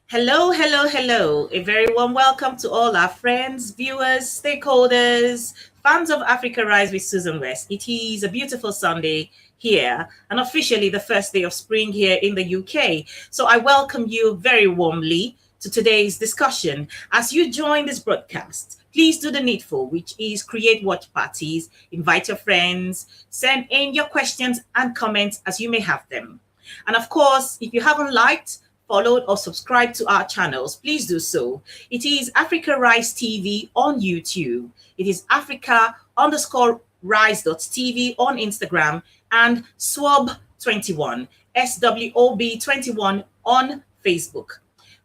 Hello, hello, hello. A very warm welcome to all our friends, viewers, stakeholders, fans of Africa Rise with Susan West. It is a beautiful Sunday here and officially the first day of spring here in the UK. So I welcome you very warmly to today's discussion. As you join this broadcast, please do the needful, which is create watch parties, invite your friends, send in your questions and comments as you may have them. And of course, if you haven't liked, followed, or subscribed to our channels, please do so. It is Africa Rise TV on YouTube. It is Africa_Rise.tv on Instagram and SWOB21, SWOB21 on Facebook.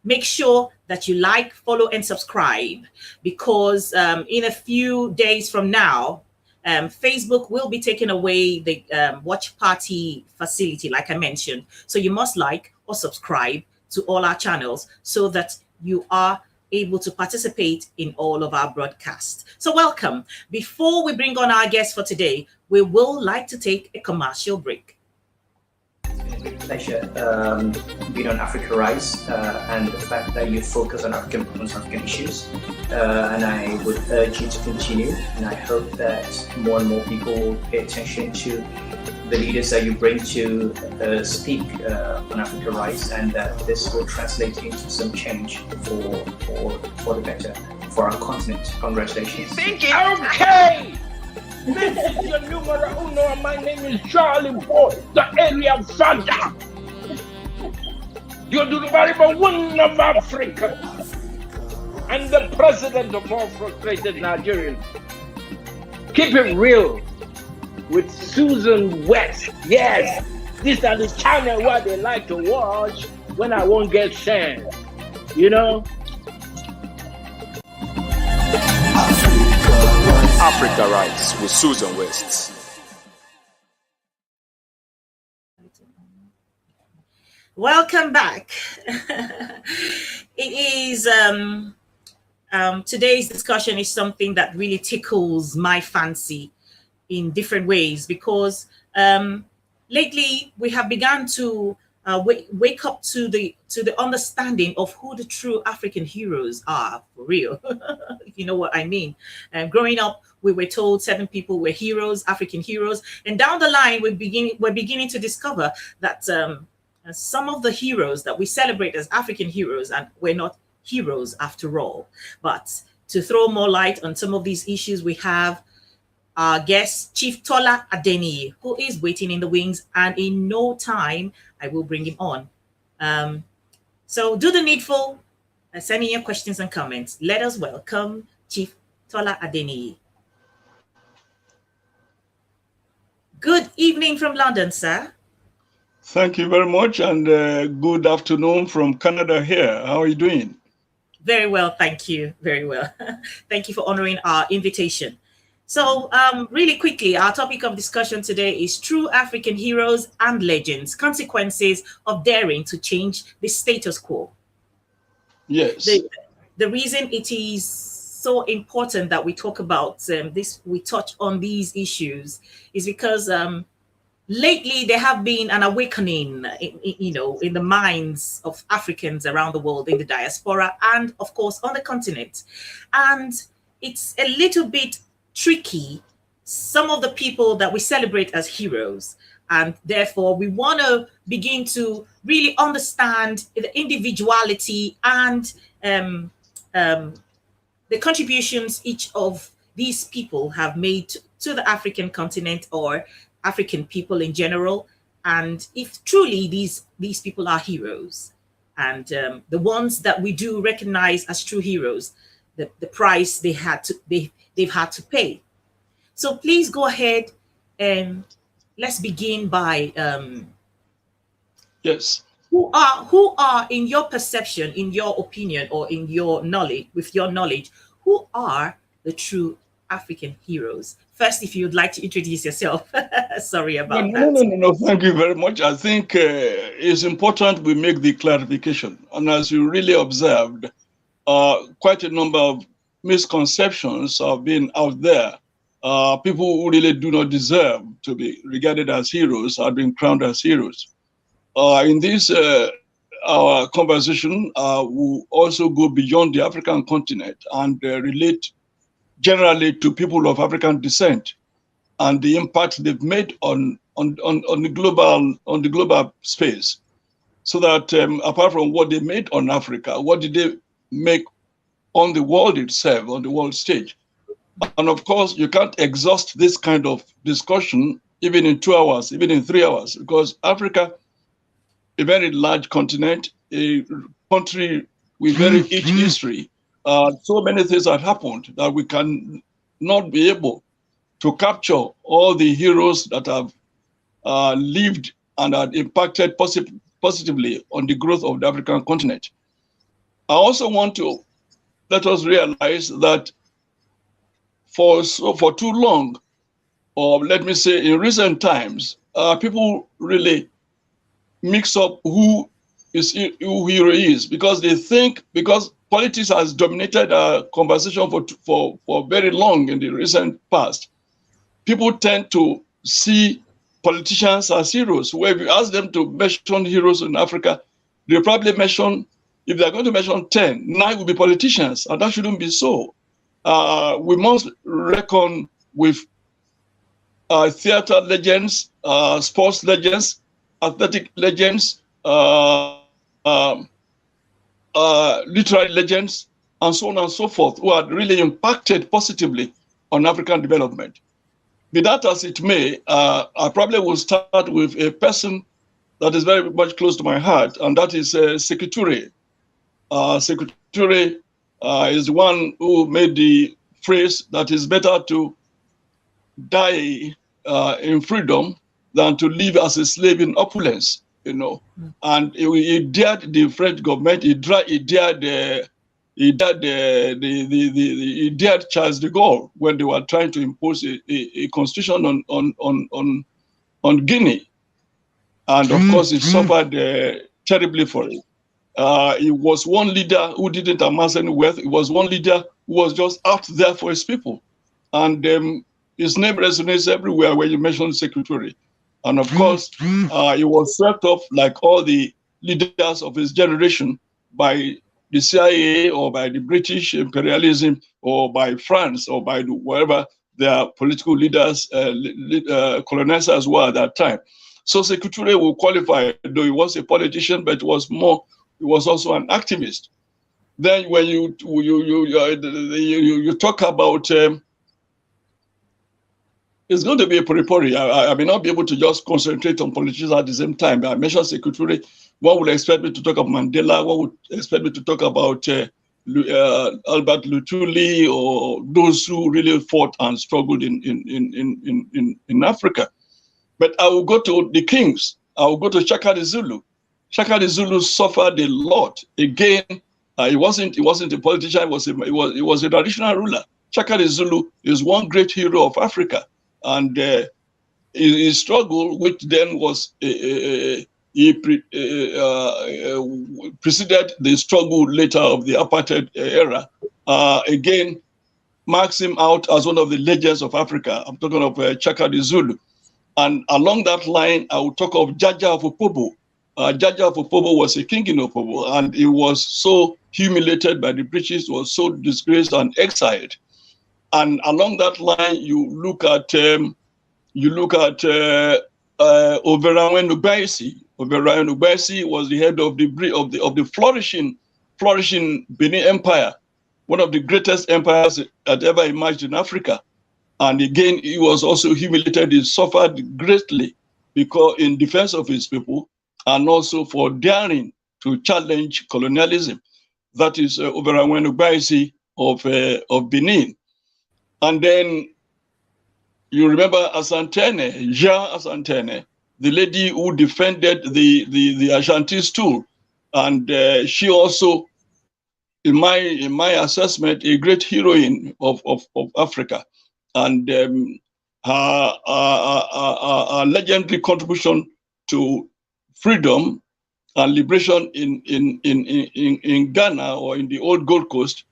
Make sure that you like, follow, and subscribe because in a few days from now, Facebook will be taking away the watch party facility, like I mentioned. So you must like or subscribe to all our channels so that you are able to participate in all of our broadcasts. So welcome. Before we bring on our guest for today, we will like to take a commercial break. Pleasure being on Africa Rise and the fact that you focus on African issues. And I would urge you to continue. And I hope that more and more people will pay attention to the leaders that you bring to speak on Africa Rise, and that this will translate into some change for the better for our continent. Congratulations. Okay. This is your numero uno, and my name is Charlie Boy, the area father. You're the very one of Africa and the president of all frustrated Nigerians. Keep it real with Susan West. Yes, these are the channel where they like to watch when I won't get sand. You know? Africa Rise with Susan West. Welcome back. It is today's discussion is something that really tickles my fancy in different ways because lately we have begun to wake up to the understanding of who the true African heroes are for real. You know what I mean? Growing up, we were told certain people were heroes, African heroes, and down the line we're beginning to discover that some of the heroes that we celebrate as African heroes and we're not heroes after all. But to throw more light on some of these issues, we have our guest, Chief Tola Adeniyi, who is waiting in the wings, and in no time, I will bring him on. So do the needful, send in your questions and comments. Let us welcome Chief Tola Adeniyi. Good evening from London, sir. Thank you very much, and good afternoon from Canada here. How are you doing? Very well, thank you. Very well. Thank you for honoring our invitation. So really quickly, our topic of discussion today is true African heroes and legends, consequences of daring to change the status quo. Yes. The reason it is so important that we talk about we touch on these issues is because lately there have been an awakening, in the minds of Africans around the world, in the diaspora, and of course on the continent. And it's a little bit tricky, some of the people that we celebrate as heroes, and therefore we want to begin to really understand the individuality and the contributions each of these people have made to the African continent or African people in general, and if truly these people are heroes, and the ones that we do recognize as true heroes, the price they've had to pay. So please go ahead and let's begin by yes. Who are in your perception, in your opinion, or in your knowledge, with your knowledge, who are the true African heroes? First, if you'd like to introduce yourself. Sorry about that. No, thank you very much. I think it's important we make the clarification. And as you really observed, quite a number of misconceptions have been out there. People who really do not deserve to be regarded as heroes are being crowned as heroes. In this our conversation will also go beyond the African continent and relate generally to people of African descent and the impact they've made on the global space. So that apart from what they made on Africa, what did they make on the world itself, on the world stage? And of course, you can't exhaust this kind of discussion even in 2 hours, even in 3 hours, because Africa, a very large continent, a country with very rich history, so many things have happened that we can not be able to capture all the heroes that have lived and have impacted positively on the growth of the African continent. I also want to let us realize that for too long, or let me say in recent times, people really mix up who hero is, because they think, because politics has dominated our conversation for very long in the recent past, people tend to see politicians as heroes. Where if you ask them to mention heroes in Africa, they probably mention, if they're going to mention 10, 9 will be politicians, and that shouldn't be so. We must reckon with theater legends, sports legends, athletic legends, literary legends, and so on and so forth, who are really impacted positively on African development. Be that as it may, I probably will start with a person that is very much close to my heart, and that is Sekou Touré. Sekou Touré is the one who made the phrase that it's better to die in freedom than to live as a slave in opulence, you know. And he dared the French government, he dared Charles de Gaulle when they were trying to impose a constitution on Guinea. And of course, he suffered terribly for it. He was one leader who didn't amass any wealth. He was one leader who was just out there for his people. And his name resonates everywhere when you mention Sekou Touré. And of course, he was swept off, like all the leaders of his generation, by the CIA or by the British imperialism or by France or by whatever their political leaders, colonizers were at that time. So Sekou Touré will qualify, though he was a politician, but he was also an activist. Then when you talk about, it's going to be a pori-pori. I may not be able to just concentrate on politicians at the same time. I mentioned Sekou Touré. One would expect me to talk about Mandela. One would expect me to talk about Albert Lutuli, or those who really fought and struggled in Africa. But I will go to the kings. I will go to Shaka the Zulu. Shaka the Zulu suffered a lot. Again, he wasn't a politician. He was a traditional ruler. Shaka the Zulu is one great hero of Africa, and his struggle, which then was preceded the struggle later of the apartheid era, again marks him out as one of the legends of Africa. I'm talking of Shaka the Zulu. And along that line, I will talk of Jaja of Opobo. Jaja of Opobo was a king in Opobo, and he was so humiliated by the British, was so disgraced and exiled. And along that line, you look at Oberawenu Nubaisi. Oberawenu Nubaisi was the head of the flourishing Benin Empire, one of the greatest empires that ever emerged in Africa. And again, he was also humiliated. He suffered greatly because in defense of his people, and also for daring to challenge colonialism. That is Oberawenu Nubaisi of Benin. And then you remember Asantene, Jean Asantene, the lady who defended the Ashanti stool, and she also, in my assessment, a great heroine of Africa, and her legendary contribution to freedom and liberation in Ghana or in the old Gold Coast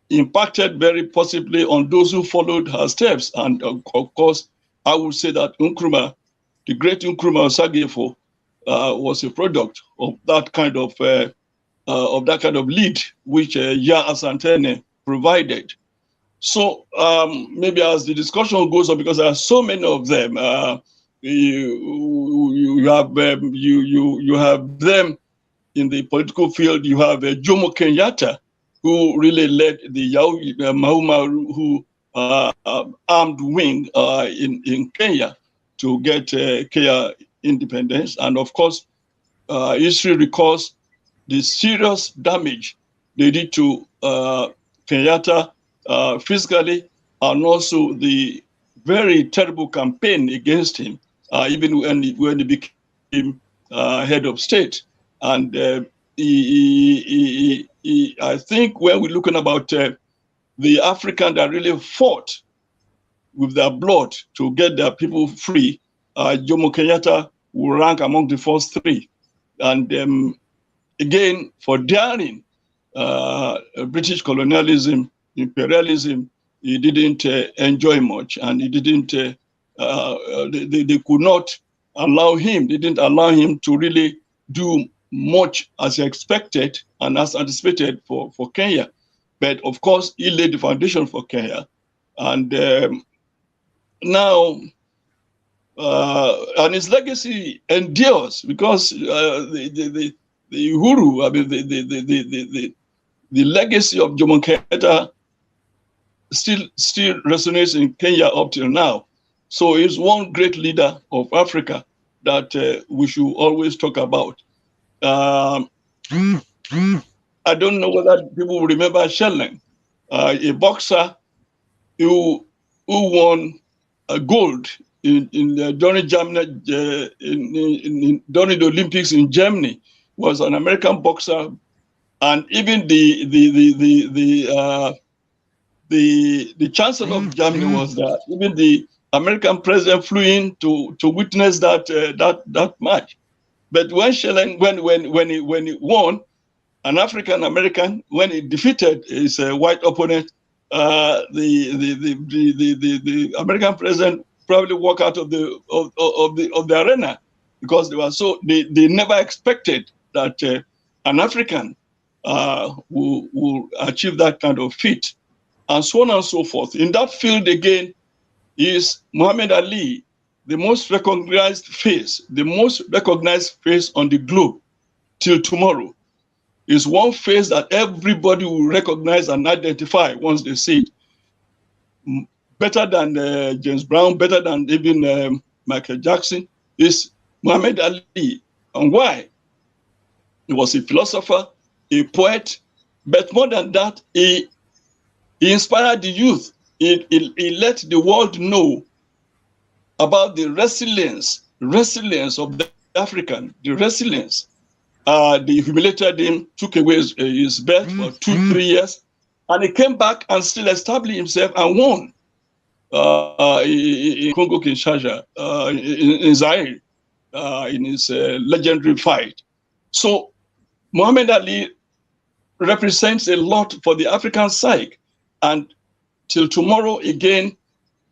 impacted very positively on those who followed her steps. And of course, I would say that Nkrumah, the great Nkrumah Osagyefo, was a product of that kind of lead which Ya Asantene provided. So maybe as the discussion goes on, because there are so many of them, you have them in the political field. You have Jomo Kenyatta, who really led the Maumau armed wing in Kenya to get Kenya independence. And of course, history records the serious damage they did to Kenyatta physically, and also the very terrible campaign against him, even when he became head of state. And I think when we're looking about the African that really fought with their blood to get their people free, Jomo Kenyatta will rank among the first three. And again, for daring British colonialism, imperialism, he didn't enjoy much, and he didn't. They could not allow him. They didn't allow him to really do much as expected and as anticipated for Kenya. But of course, he laid the foundation for Kenya, and now. And his legacy endures because the Uhuru, I mean the legacy of Jomo Kenyatta still resonates in Kenya up till now. So he's one great leader of Africa that we should always talk about. I don't know whether people will remember Shelling, a boxer who won gold during Germany, during the Olympics in Germany. Was an American boxer, and even the chancellor of Germany was there. Even the American president flew in to witness that match. But when Shelling, when he won, an African American, when he defeated his white opponent, the American president probably walked out of the arena because they never expected that an African will achieve that kind of feat, and so on and so forth. In that field again is Muhammad Ali, the most recognized face on the globe till tomorrow. Is one face that everybody will recognize and identify once they see it. Better than James Brown, better than even Michael Jackson, is Muhammad Ali. And why? He was a philosopher, a poet, but more than that, he inspired the youth. He let the world know about the resilience of the African, the resilience. They humiliated him, took away his birth for 2-3 years, and he came back and still established himself and won in Congo Kinshasa, in Zaire, in his legendary fight. So Muhammad Ali represents a lot for the African psyche, and till tomorrow again,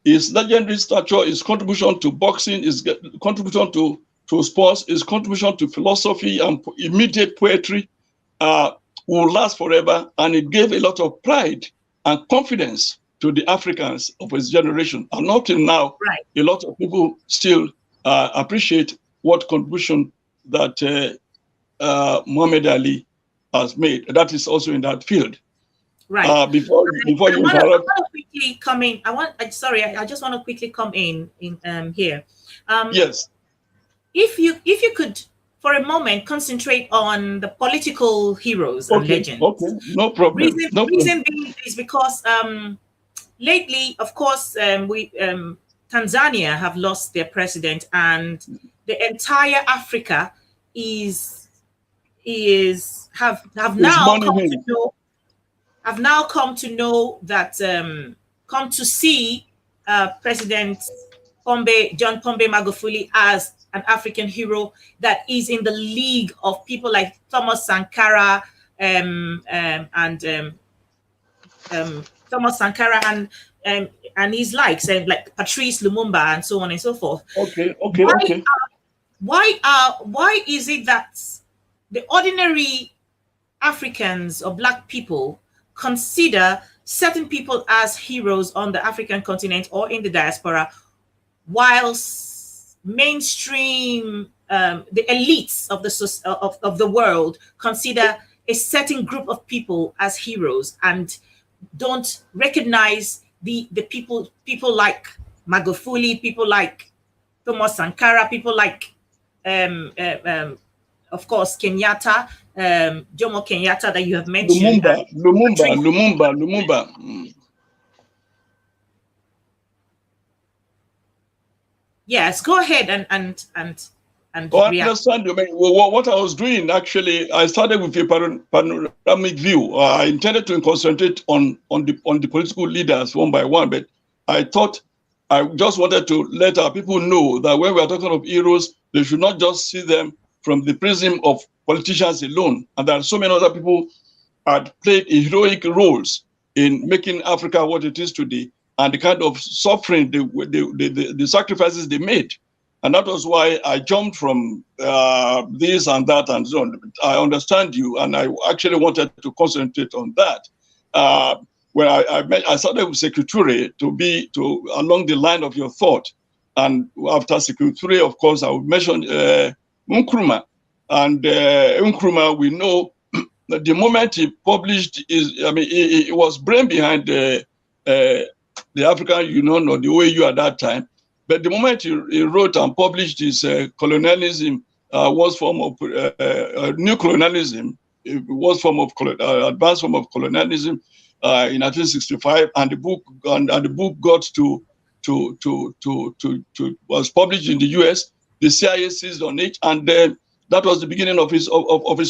his legendary stature, his contribution to boxing, his contribution to sports, his contribution to philosophy and immediate poetry will last forever, and it gave a lot of pride and confidence to the Africans of his generation. And up till now, right, a lot of people still appreciate what contribution that Muhammad Ali has made. That is also in that field. Right. Before you interrupt, I want to quickly come in. I just want to quickly come in here. Yes. If you could, for a moment, concentrate on the political heroes and legends. Okay, no problem. Reason being is because lately, of course, Tanzania have lost their president, and the entire Africa have now come to know that come to see President John Pombe Magufuli as an African hero that is in the league of people like Thomas Sankara Thomas Sankara and his likes, and like Patrice Lumumba and so on and so forth. Okay. why is it that the ordinary Africans or Black people consider certain people as heroes on the African continent or in the diaspora, whilst mainstream, the elites of the world consider a certain group of people as heroes and don't recognize the people like Magufuli, people like Thomas Sankara, people like um, uh, um, of course Kenyatta, Jomo Kenyatta that you have mentioned. Lumumba. Yes, go ahead and Oh, I react. understand you. I mean, what I was doing actually, I started with a panoramic view. I intended to concentrate on the political leaders one by one, but I thought I just wanted to let our people know that when we are talking of heroes, they should not just see them from the prism of politicians alone, and there are so many other people had played heroic roles in making Africa what it is today, and the kind of suffering, the sacrifices they made. And that was why I jumped from this and that and so on. I understand you, and I actually wanted to concentrate on that. When I started with Secretary to along the line of your thought, and after Secretary, of course, I would mention Nkrumah. And Nkrumah, we know that the moment he published he was brain behind the African Union or the OAU at that time. But the moment he wrote and published his colonialism was form of new colonialism, it was form of advanced form of colonialism in 1965, and the book got to was published in the U.S. The CIA seized on it, and then that was the beginning of his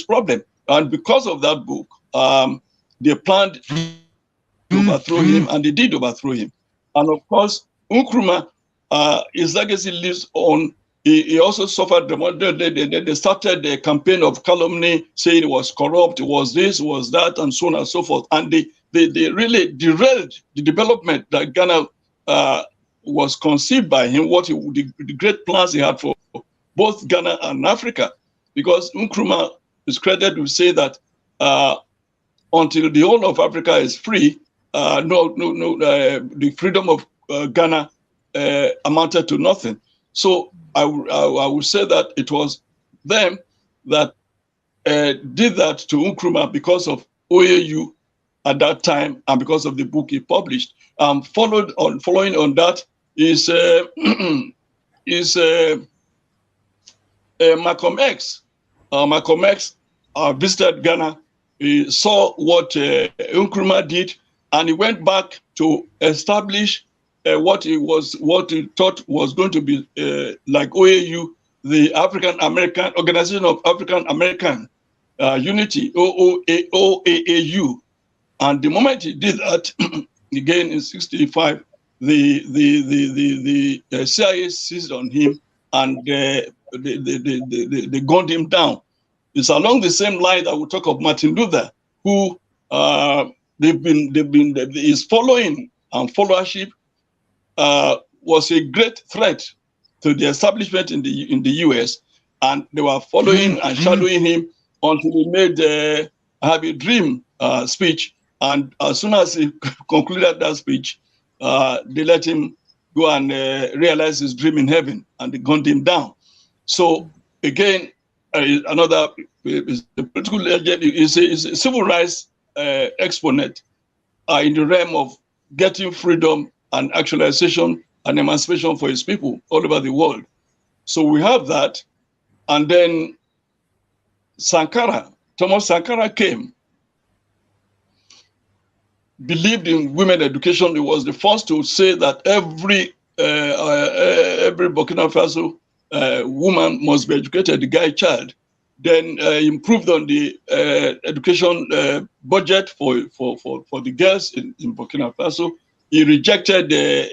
problem. And because of that book, they planned to overthrow him, and they did overthrow him. And of course, Nkrumah, his legacy lives on. He also suffered. They started the campaign of calumny, saying it was corrupt, it was this, it was that, and so on and so forth. And they really derailed the development that Ghana was conceived by him, the great plans he had for both Ghana and Africa. Because Nkrumah is credited to say that until the whole of Africa is free, the freedom of Ghana amounted to nothing. So I would say that it was them that did that to Nkrumah because of OAU at that time and because of the book he published. Following on that is Malcolm X. Malcolm X visited Ghana. He saw what Nkrumah did, and he went back to establish what he thought was going to be like OAU, the African American Organization of African American Unity, OAAU. And the moment he did that, again in '65, the CIA seized on him, and they gunned him down. It's along the same line that we talk of Martin Luther, who his following and followership was a great threat to the establishment in the US, and they were following and shadowing him until he made "I Have a Dream" speech. And as soon as he concluded that speech, they let him go and realize his dream in heaven, and they gunned him down. So again, another is the political legend is a civil rights exponent in the realm of getting freedom and actualization and emancipation for his people all over the world. So we have that. And then Thomas Sankara came, believed in women education. He was the first to say that every Burkina Faso woman must be educated, the guy child. Then improved on the education budget for the girls in Burkina Faso. He rejected the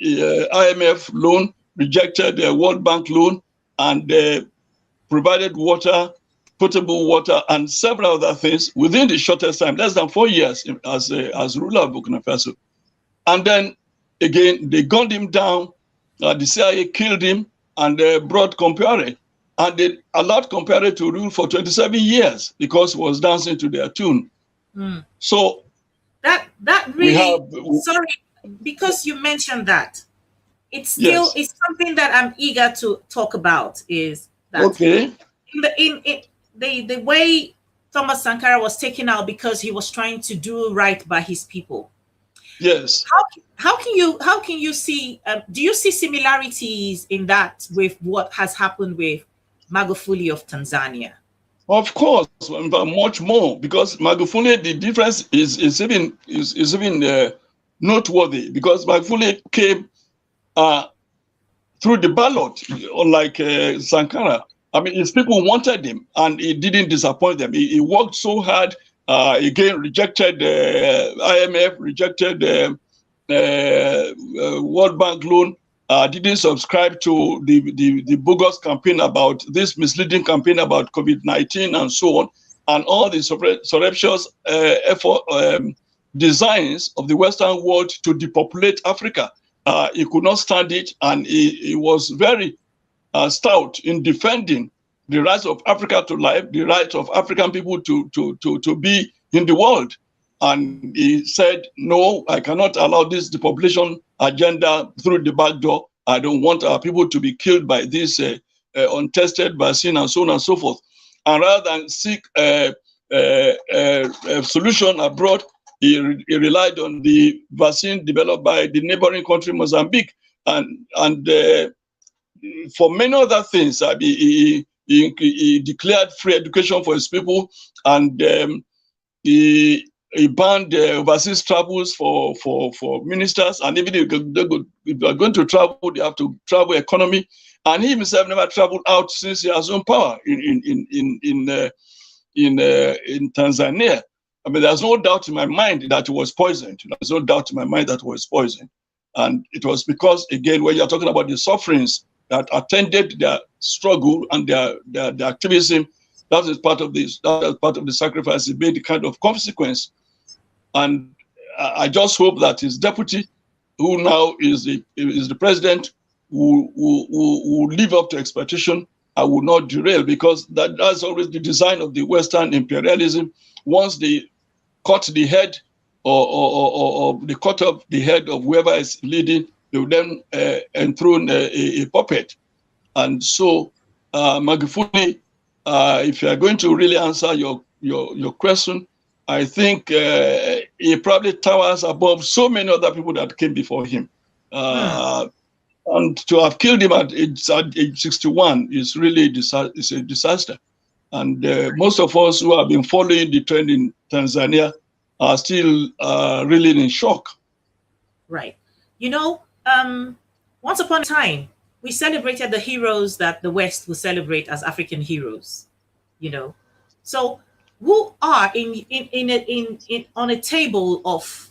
IMF loan, rejected the World Bank loan, and provided water, potable water, and several other things within the shortest time, less than 4 years as ruler of Burkina Faso. And then again, they gunned him down. The CIA killed him and brought Compaoré and they allowed Compaore to rule for 27 years because he was dancing to their tune. So that we really, have, sorry, because you mentioned that, it's still yes, it's something that I'm eager to talk about, is that okay, in the way Thomas Sankara was taken out because he was trying to do right by his people. yes. How can you see, do you see similarities in that with what has happened with Magufuli of Tanzania? Of course, but much more, because Magufuli, the difference is even noteworthy, because Magufuli came through the ballot, unlike Sankara. I mean, his people wanted him, and he didn't disappoint them. He worked so hard. Again, rejected IMF, rejected World Bank loan. Didn't subscribe to the bogus campaign about this misleading campaign about COVID-19 and so on, and all the surreptitious effort designs of the Western world to depopulate Africa. He could not stand it, and he was very stout in defending the rights of Africa to life, the rights of African people to be in the world. And he said, no, I cannot allow this depopulation agenda through the back door. I don't want our people to be killed by this untested vaccine and so on and so forth. And rather than seek a solution abroad, he relied on the vaccine developed by the neighboring country, Mozambique. And for many other things, he declared free education for his people, and he banned overseas travels for ministers. And even if they are going to travel, they have to travel economy. And he himself never traveled out since he has own power in Tanzania. I mean, there's no doubt in my mind that it was poisoned. There's no doubt in my mind that it was poisoned. And it was because, again, when you're talking about the sufferings that attended their struggle and their activism, that is part of this. That is part of the sacrifice. It made the kind of consequence. And I just hope that his deputy, who now is the president, will live up to expectation and will not derail, because that's always the design of the Western imperialism. Once they cut the head or they cut off the head of whoever is leading, they will then enthrone a puppet. And so Magufuli, if you are going to really answer your question, I think he probably towers above so many other people that came before him. And to have killed him at age 61 is really a disaster. And most of us who have been following the trend in Tanzania are still really in shock. Right. You know, once upon a time, we celebrated the heroes that the West will celebrate as African heroes. You know, so who are on a table of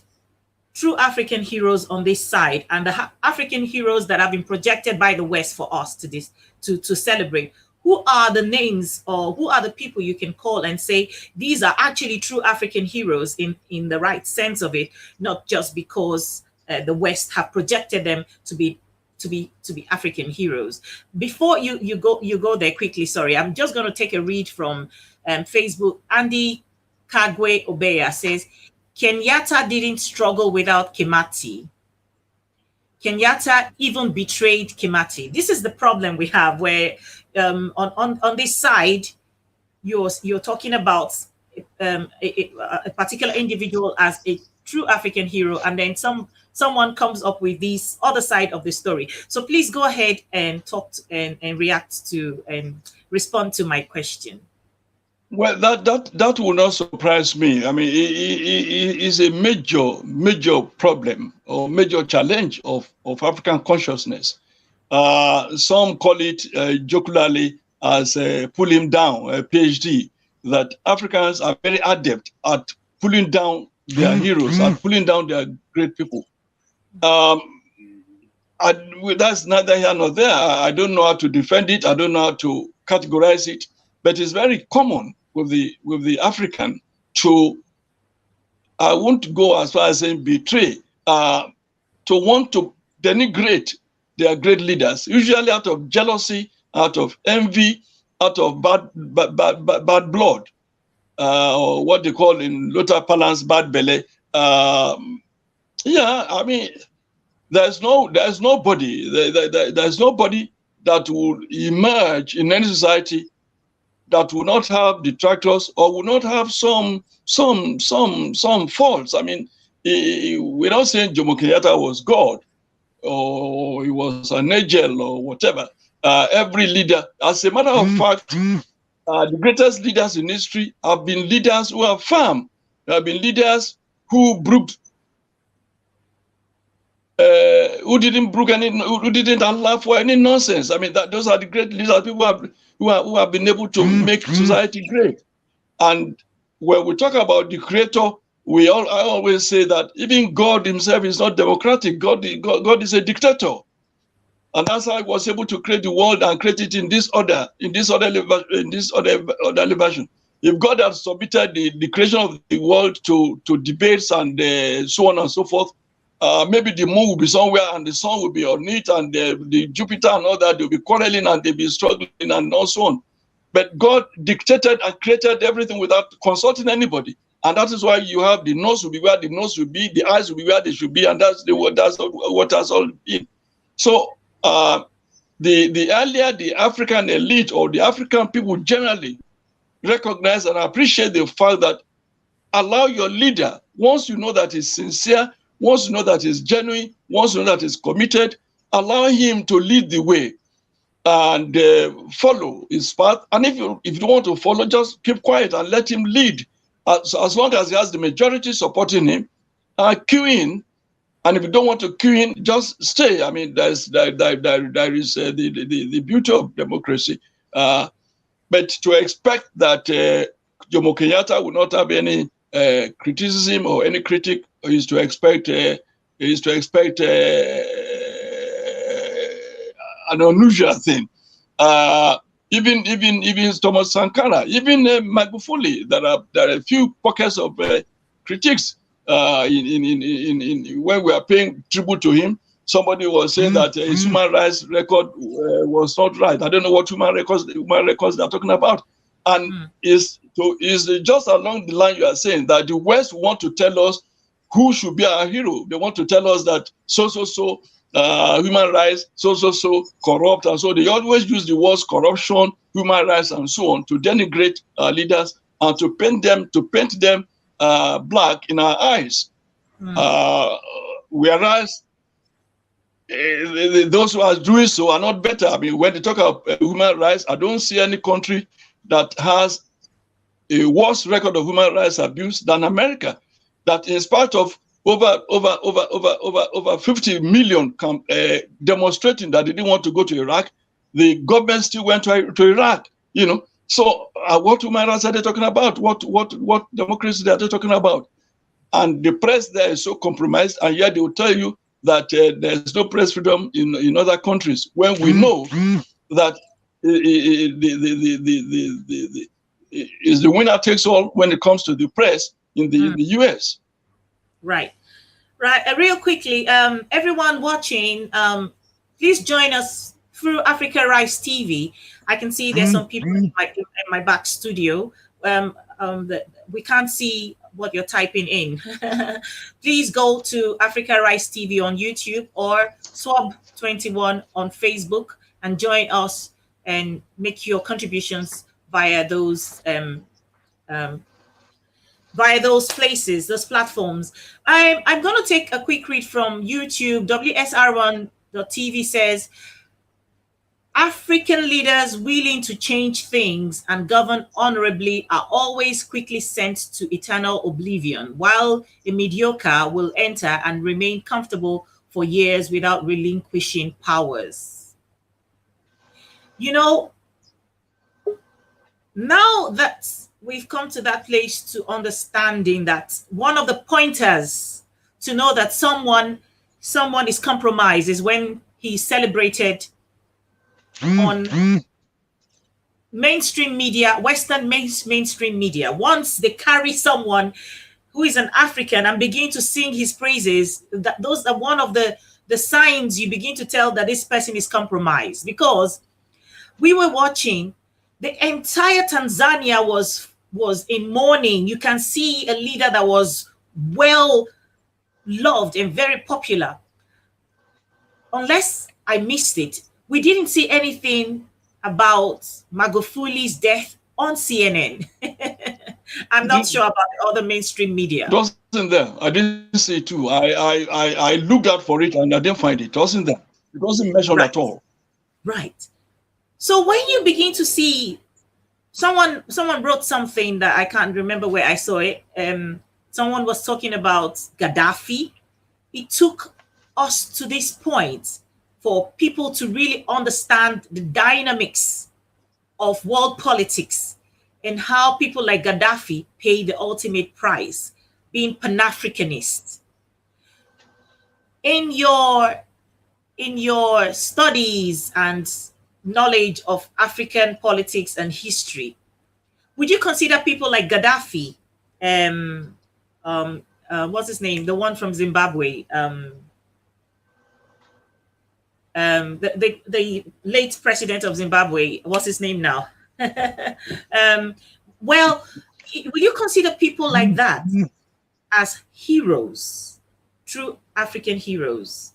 true African heroes on this side, and the African heroes that have been projected by the West for us to celebrate? Who are the names, or who are the people you can call and say these are actually true African heroes in the right sense of it, not just because the West have projected them to be African heroes? Before you go there quickly, sorry, I'm just going to take a read from Facebook. Andy Kagwe Obeya says, Kenyatta didn't struggle without Kimati. Kenyatta even betrayed Kimati. This is the problem we have, where on this side, you're talking about a particular individual as a true African hero, and then someone comes up with this other side of the story. So please go ahead and talk and react to and respond to my question. Well, that will not surprise me. I mean, it is a major problem or major challenge of African consciousness. Some call it jocularly as pull him down, a PhD, that Africans are very adept at pulling down their heroes, at pulling down their great people. That's neither here nor there. I don't know how to defend it. I don't know how to categorize it, but it's very common with the African to, I won't go as far as saying betray, to want to denigrate their great leaders, usually out of jealousy, out of envy, out of bad blood, or what they call in Luther parlance bad belly. Yeah, I mean, there's nobody that will emerge in any society that will not have detractors or will not have some faults. I mean, we're not saying Jomo Kenyatta was God or he was an angel or whatever. Every leader, as a matter of fact, the greatest leaders in history have been leaders who are firm. They have been leaders who didn't allow for any nonsense. I mean, those are the great leaders, people who have been able to make society great. And when we talk about the creator, I always say that even God himself is not democratic. God is a dictator. And that's how he was able to create the world and create it in this order version. If God had submitted the creation of the world to debates and so on and so forth, maybe the moon will be somewhere and the sun will be on it, and the Jupiter and all that, they'll be quarreling and they'll be struggling and so on. But God dictated and created everything without consulting anybody. And that is why you have the nose will be where the nose will be, the eyes will be where they should be, and that's what has all been. So the earlier the African elite or the African people generally recognize and appreciate the fact that allow your leader, once you know that he's sincere, once you know that he's genuine, once you know that he's committed, allow him to lead the way and follow his path. And if you don't want to follow, just keep quiet and let him lead. As long as he has the majority supporting him, queue in. And if you don't want to queue in, just stay. I mean, there is the beauty of democracy. But to expect that Jomo Kenyatta will not have any criticism or any critic is to expect an unusual thing. Even Thomas Sankara, even Magufuli, there are a few pockets of critiques when we are paying tribute to him. Somebody was saying that his human rights record was not right. I don't know what human records they're talking about. And is just along the line you are saying that the West want to tell us who should be our hero. They want to tell us that human rights, corrupt, and so they always use the words corruption, human rights, and so on to denigrate our leaders and to paint them black in our eyes. Whereas those who are doing so are not better. I mean, when they talk about human rights, I don't see any country that has a worse record of human rights abuse than America. That in spite of over 50 million demonstrating that they didn't want to go to Iraq, the government still went to Iraq. You know, so what human rights are they talking about? What democracy are they talking about? And the press there is so compromised, and yet they will tell you that there's no press freedom in other countries, when we know that is the winner takes all when it comes to the press in the US. Right. Real quickly, everyone watching, please join us through Africa Rice TV. I can see there's some people in my back studio. We can't see what you're typing in. Please go to Africa Rice TV on YouTube or Swab21 on Facebook and join us and make your contributions via those places, those platforms. I'm going to take a quick read from YouTube. WSR1.tv says, African leaders willing to change things and govern honorably are always quickly sent to eternal oblivion, while a mediocre will enter and remain comfortable for years without relinquishing powers. You know, now that we've come to that place to understanding that one of the pointers to know that someone is compromised is when he's celebrated on mainstream media, Western mainstream media. Once they carry someone who is an African and begin to sing his praises, those are one of the signs you begin to tell that this person is compromised. Because we were watching the entire Tanzania was in mourning. You can see a leader that was well loved and very popular. Unless I missed it, we didn't see anything about Magufuli's death on CNN. I'm not sure about the other mainstream media. It wasn't there. I didn't see it too. I looked out for it and I didn't find it. It wasn't there. It wasn't mentioned at all. Right. So when you begin to see someone wrote something that I can't remember where I saw it. Someone was talking about Gaddafi. It took us to this point for people to really understand the dynamics of world politics and how people like Gaddafi pay the ultimate price, being Pan-Africanist. In your studies and knowledge of African politics and history, would you consider people like Gaddafi, what's his name, the one from Zimbabwe, the late president of Zimbabwe, what's his name now? Well, will you consider people like that as heroes, true African heroes?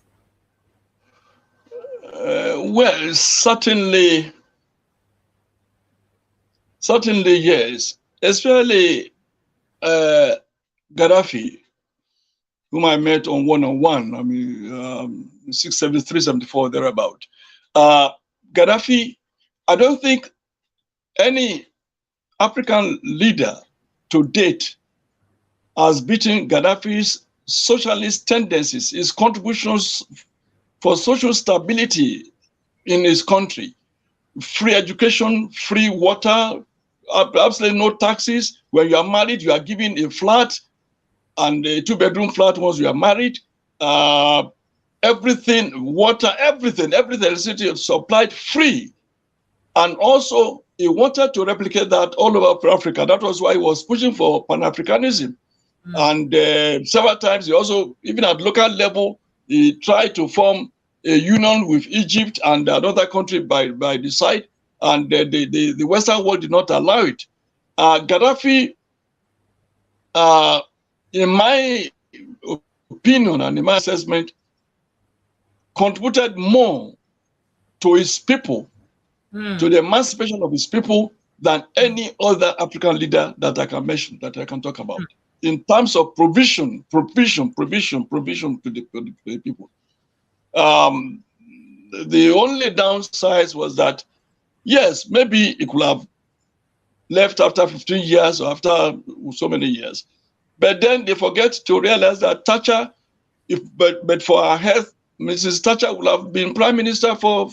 Well, certainly yes. Especially Gaddafi, whom I met on one-on-one. I mean, 673, 74, thereabout. Gaddafi, I don't think any African leader to date has beaten Gaddafi's socialist tendencies, his contributions for social stability in his country. Free education, free water, absolutely no taxes. When you are married, you are given a flat and a 2-bedroom flat once you are married. Everything, water, everything, electricity is supplied free. And also, he wanted to replicate that all over Africa. That was why he was pushing for Pan-Africanism. And several times, he also, even at local level, he tried to form a union with Egypt and another country by the side, and the Western world did not allow it. Gaddafi, in my opinion and in my assessment, contributed more to his people, to the emancipation of his people, than any other African leader that I can mention, that I can talk about, in terms of provision to the people. The only downside was that, yes, maybe it could have left after 15 years or after so many years. But then they forget to realize that Thatcher, but for her health, Mrs. Thatcher would have been prime minister for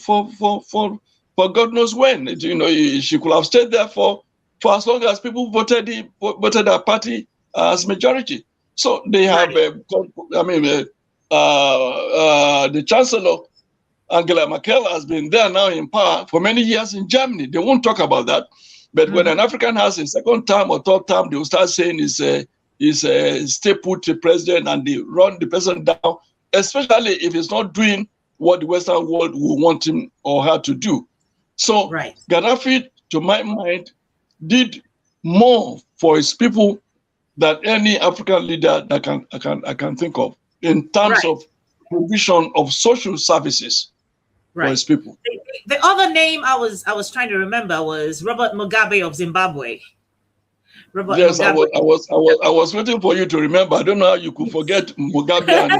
God knows when. You know, she could have stayed there for as long as people voted her party as majority. So they have, the Chancellor, Angela Merkel, has been there now in power for many years in Germany. They won't talk about that. But when an African has a second term or third term, they will start saying he's a stay put president, and they run the president down, especially if he's not doing what the Western world will want him or her to do. So Gaddafi, to my mind, did more for his people than any African leader that I can think of, in terms of provision of social services for his people. The other name I was trying to remember was Robert Mugabe of Zimbabwe. Yes, Mugabe. I was waiting for you to remember. I don't know how you could forget Mugabe and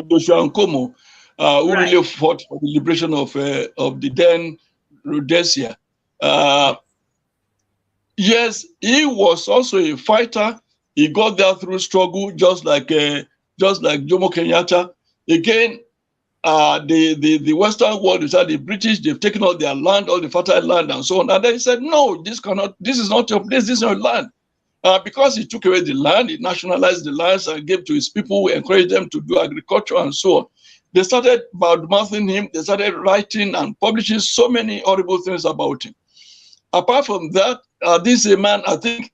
Joshua Nkomo, who really fought for the liberation of the then Rhodesia. Yes, he was also a fighter. He got there through struggle, just like Jomo Kenyatta. Again, the Western world decided, the British, they've taken all their land, all the fertile land and so on. And then he said, no, this is not your place, this is your land. Because he took away the land, he nationalized the lands and gave to his people, encouraged them to do agriculture and so on. They started bad-mouthing him, they started writing and publishing so many horrible things about him. Apart from that, this is a man, I think,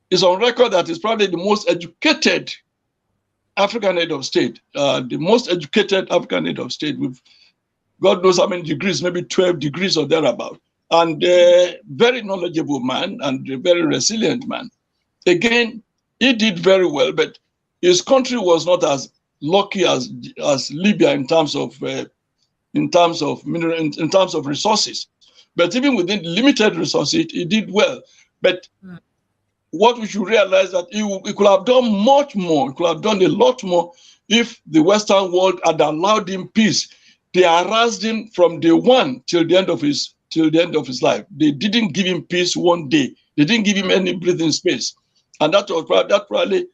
is on record that is probably the most educated African head of state, the most educated African head of state, with God knows how many degrees, maybe 12 degrees or thereabout. and a very knowledgeable man and a very resilient man. Again, he did very well, but his country was not as lucky as Libya in terms of resources. But even within limited resources, he did well. But what we should realize that he could have done much more. He could have done a lot more if the Western world had allowed him peace. They harassed him from day one till the end of his life. They didn't give him peace one day. They didn't give him any breathing space, and that probably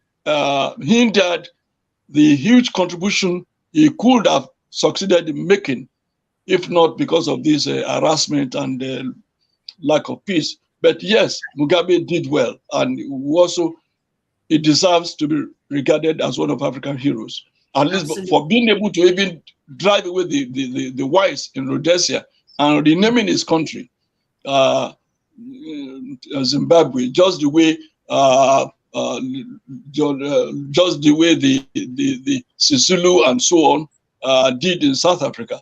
hindered the huge contribution he could have succeeded in making, if not because of this harassment and lack of peace. But yes, Mugabe did well, and also he deserves to be regarded as one of African heroes, at least for being able to even drive away the whites in Rhodesia and renaming his country Zimbabwe, just the way the Sisulu and so on did in South Africa,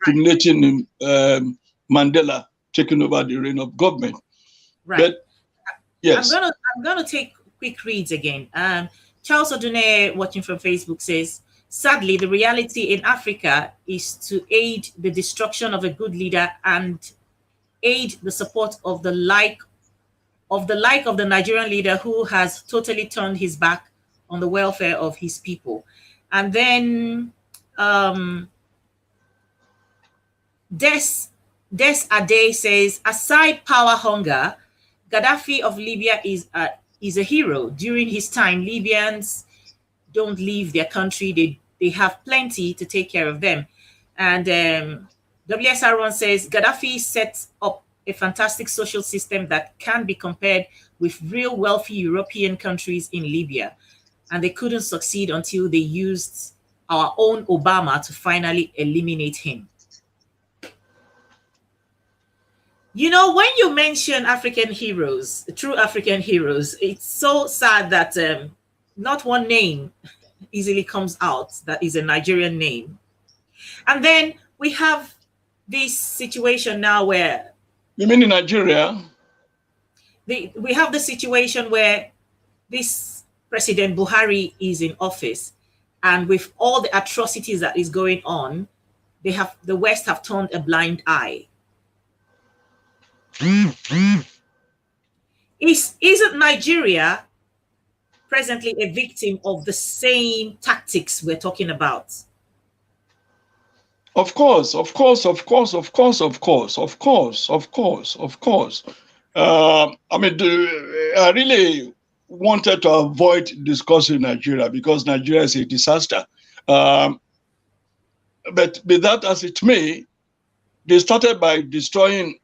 culminating in Mandela taking over the reign of government. Right. But, yes. I'm gonna take quick reads again. Charles Odune, watching from Facebook, says, sadly, the reality in Africa is to aid the destruction of a good leader and aid the support of the like of the Nigerian leader who has totally turned his back on the welfare of his people. And then Des Ade says, aside power hunger, Gaddafi of Libya is a hero. During his time, Libyans don't leave their country. They have plenty to take care of them. And WSR1 says, Gaddafi sets up a fantastic social system that can be compared with real wealthy European countries in Libya. And they couldn't succeed until they used our own Obama to finally eliminate him. You know, when you mention African heroes, true African heroes, it's so sad that not one name easily comes out that is a Nigerian name. And then we have this situation now where... You mean in Nigeria? We have the situation where this President Buhari is in office, and with all the atrocities that is going on, the West have turned a blind eye. Isn't Nigeria presently a victim of the same tactics we're talking about? Of course. I mean, I really wanted to avoid discussing Nigeria because Nigeria is a disaster. But be that as it may, they started by destroying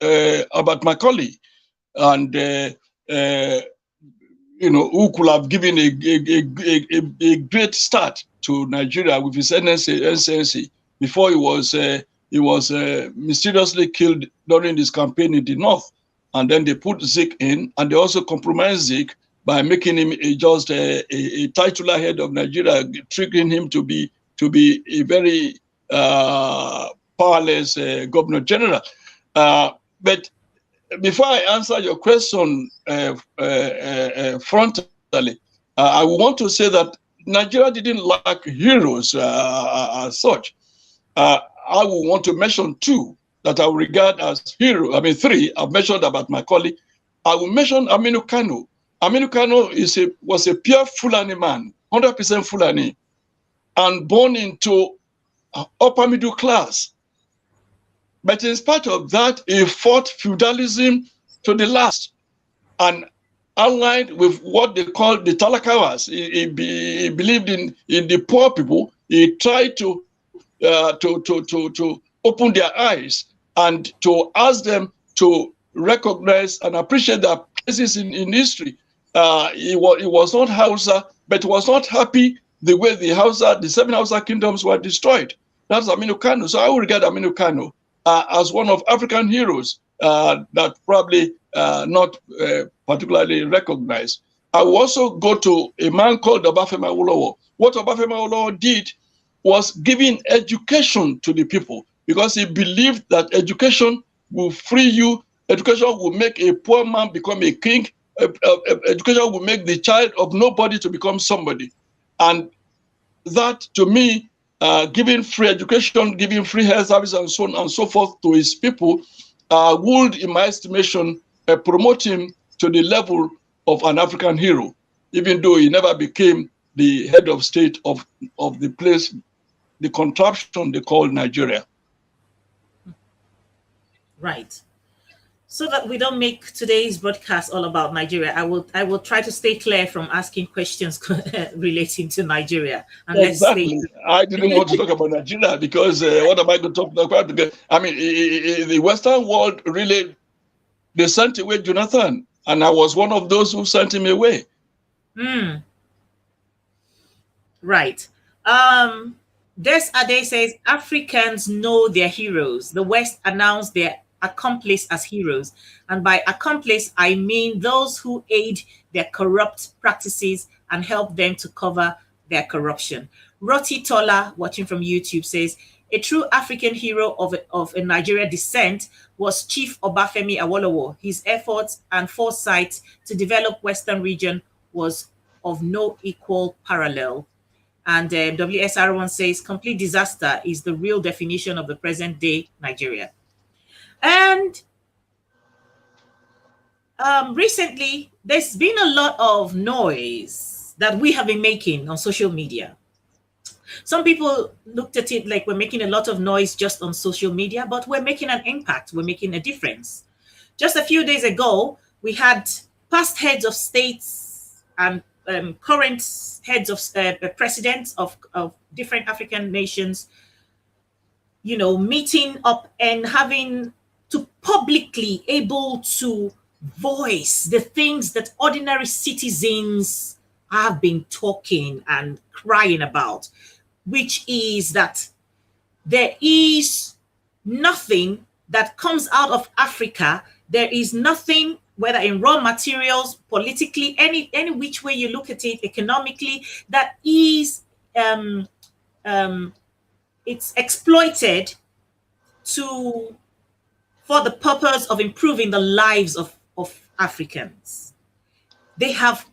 Abat Macaulay, and who could have given a great start to Nigeria with his NSNC before he was mysteriously killed during his campaign in the north, and then they put Zik in, and they also compromised Zik by making him just a titular head of Nigeria, triggering him to be a very powerless governor general. But before I answer your question frontally, I want to say that Nigeria didn't lack heroes as such. I would want to mention two that I regard as heroes. I mean, three. I've mentioned about Macaulay. I will mention Aminu Kano. Aminu Kano was a pure Fulani man, 100% Fulani, and born into upper middle class. But in spite of that, he fought feudalism to the last, and allied with what they call the Talakawas. He believed in the poor people. He tried to open their eyes and to ask them to recognize and appreciate their places in history. He was not Hausa, but he was not happy the way the 7 Hausa kingdoms were destroyed. That's Aminu Kano. So I would regard Aminu Kano as one of African heroes that probably not particularly recognized. I will also go to a man called Obafemi Awolowo. What Obafemi Awolowo did was giving education to the people, because he believed that education will free you. Education will make a poor man become a king. Education will make the child of nobody to become somebody. And that, to me, giving free education, giving free health service, and so on and so forth to his people, would, in my estimation, promote him to the level of an African hero, even though he never became the head of state of the place, the contraption they call Nigeria. Right. So that we don't make today's broadcast all about Nigeria, I will try to stay clear from asking questions relating to Nigeria. And Exactly. I didn't want to talk about Nigeria because what am I going to talk about? I mean, the Western world really, they sent away Jonathan, and I was one of those who sent him away. Right. Des Ade says Africans know their heroes. The West announced their accomplice as heroes. And by accomplice, I mean those who aid their corrupt practices and help them to cover their corruption. Roti Tola, watching from YouTube, says a true African hero of a Nigeria descent was Chief Obafemi Awolowo. His efforts and foresight to develop Western region was of no equal parallel. And WSR1 says complete disaster is the real definition of the present day Nigeria. And recently, there's been a lot of noise that we have been making on social media. Some people looked at it like we're making a lot of noise just on social media, but we're making an impact. We're making a difference. Just a few days ago, we had past heads of states and current heads of presidents of different African nations, you know, meeting up and having to publicly able to voice the things that ordinary citizens have been talking and crying about, which is that there is nothing that comes out of Africa. There is nothing, whether in raw materials, politically, any which way you look at it, economically, that is it's exploited for the purpose of improving the lives of Africans. They have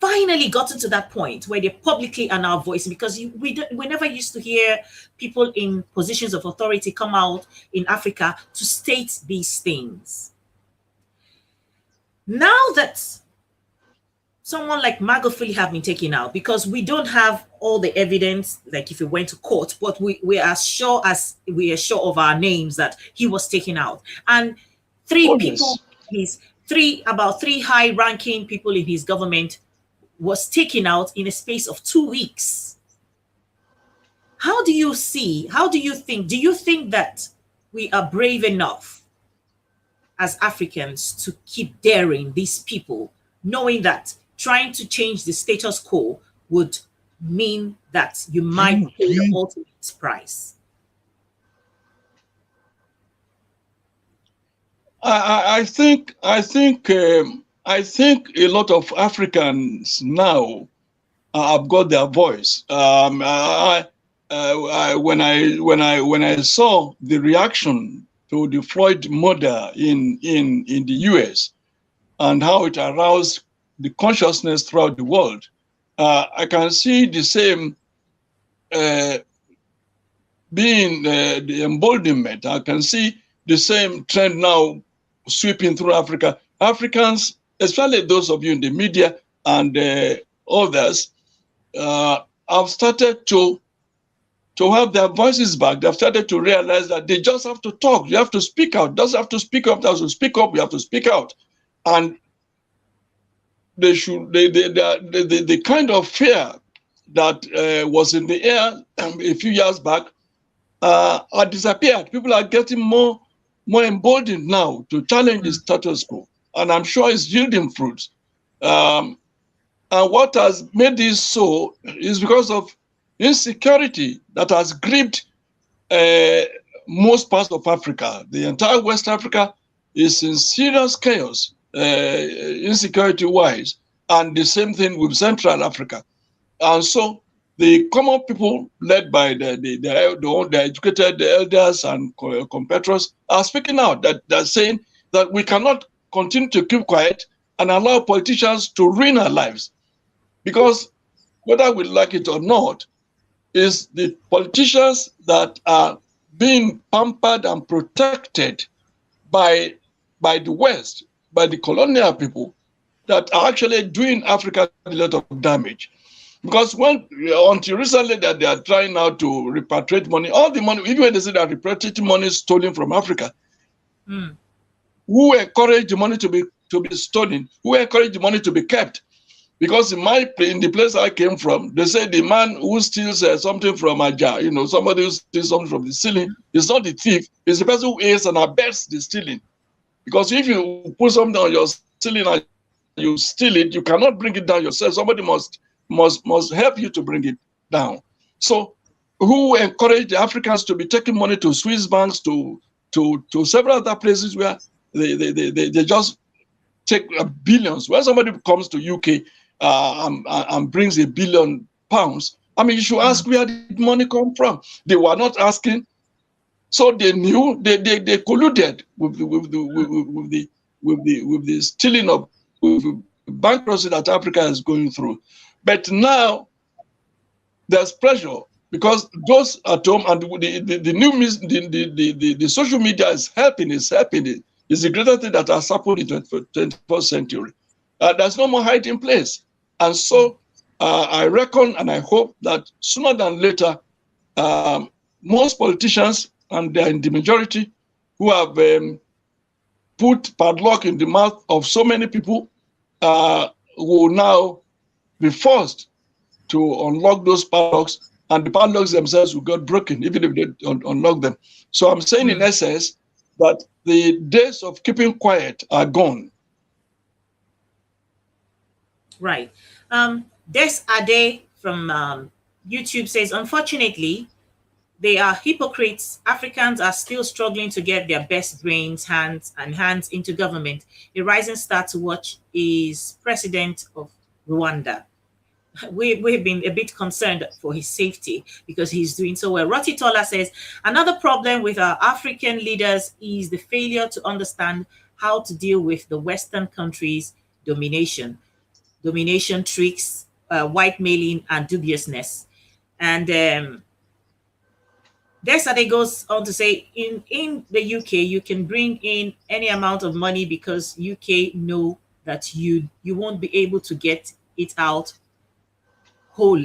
finally gotten to that point where they publicly are now voicing, because we never used to hear people in positions of authority come out in Africa to state these things. Now that someone like Magufuli have been taken out, because we don't have all the evidence, like if he went to court, but we are sure of our names that he was taken out. And about three high-ranking people in his government was taken out in a space of 2 weeks. Do you think that we are brave enough as Africans to keep daring these people, knowing that trying to change the status quo would mean that you might pay the ultimate price? I think a lot of Africans now have got their voice. When I saw the reaction to the Floyd murder in the US and how it aroused the consciousness throughout the world, I can see the same being the emboldenment. I can see the same trend now sweeping through Africa. Africans, especially those of you in the media and others, have started to have their voices back. They've started to realize that they just have to talk. You have to speak out. Just have to speak up. As you speak up, you have to speak out. And they should. The kind of fear that was in the air a few years back are disappeared. People are getting more emboldened now to challenge the status quo, and I'm sure it's yielding fruits. And what has made this so is because of insecurity that has gripped most parts of Africa. The entire West Africa is in serious chaos, insecurity-wise, and the same thing with Central Africa. And so the common people, led by the educated elders and compatriots, are speaking out. That they're saying that we cannot continue to keep quiet and allow politicians to ruin our lives, because whether we like it or not, is the politicians that are being pampered and protected by the West, by the colonial people, that are actually doing Africa a lot of damage. Because until recently that they are trying now to repatriate money, all the money, even when they say that repatriating money is stolen from Africa, who encouraged the money to be stolen? Who encouraged the money to be kept? Because in the place I came from, they say the man who steals something from a jar, somebody who steals something from the ceiling, is not the thief, it's the person who aids and abets the stealing. Because if you put something on your ceiling and you steal it, you cannot bring it down yourself. Somebody must help you to bring it down. So who encouraged the Africans to be taking money to Swiss banks, to several other places where they just take billions? When somebody comes to UK and brings £1 billion, I mean, you should ask where did money come from. They were not asking, so they knew they colluded with the stealing of bankruptcy that Africa is going through. But now there's pressure because those at home and the new the social media is helping. It's the greatest thing that has happened in the 21st century. There's no more hiding place, and so I reckon and I hope that sooner than later, most politicians, and they're in the majority, who have put padlock in the mouth of so many people, will now be forced to unlock those padlocks, and the padlocks themselves will get broken, even if they unlock them. So I'm saying in essence that the days of keeping quiet are gone. Right. Des Ade from YouTube says, unfortunately, they are hypocrites. Africans are still struggling to get their best brains, hands into government. A rising star to watch is President of Rwanda. We've been a bit concerned for his safety because he's doing so well. Roti Tola says, another problem with our African leaders is the failure to understand how to deal with the Western countries' domination tricks, white mailing, and dubiousness. And Desade goes on to say, in the UK, you can bring in any amount of money because UK know that you won't be able to get it out whole.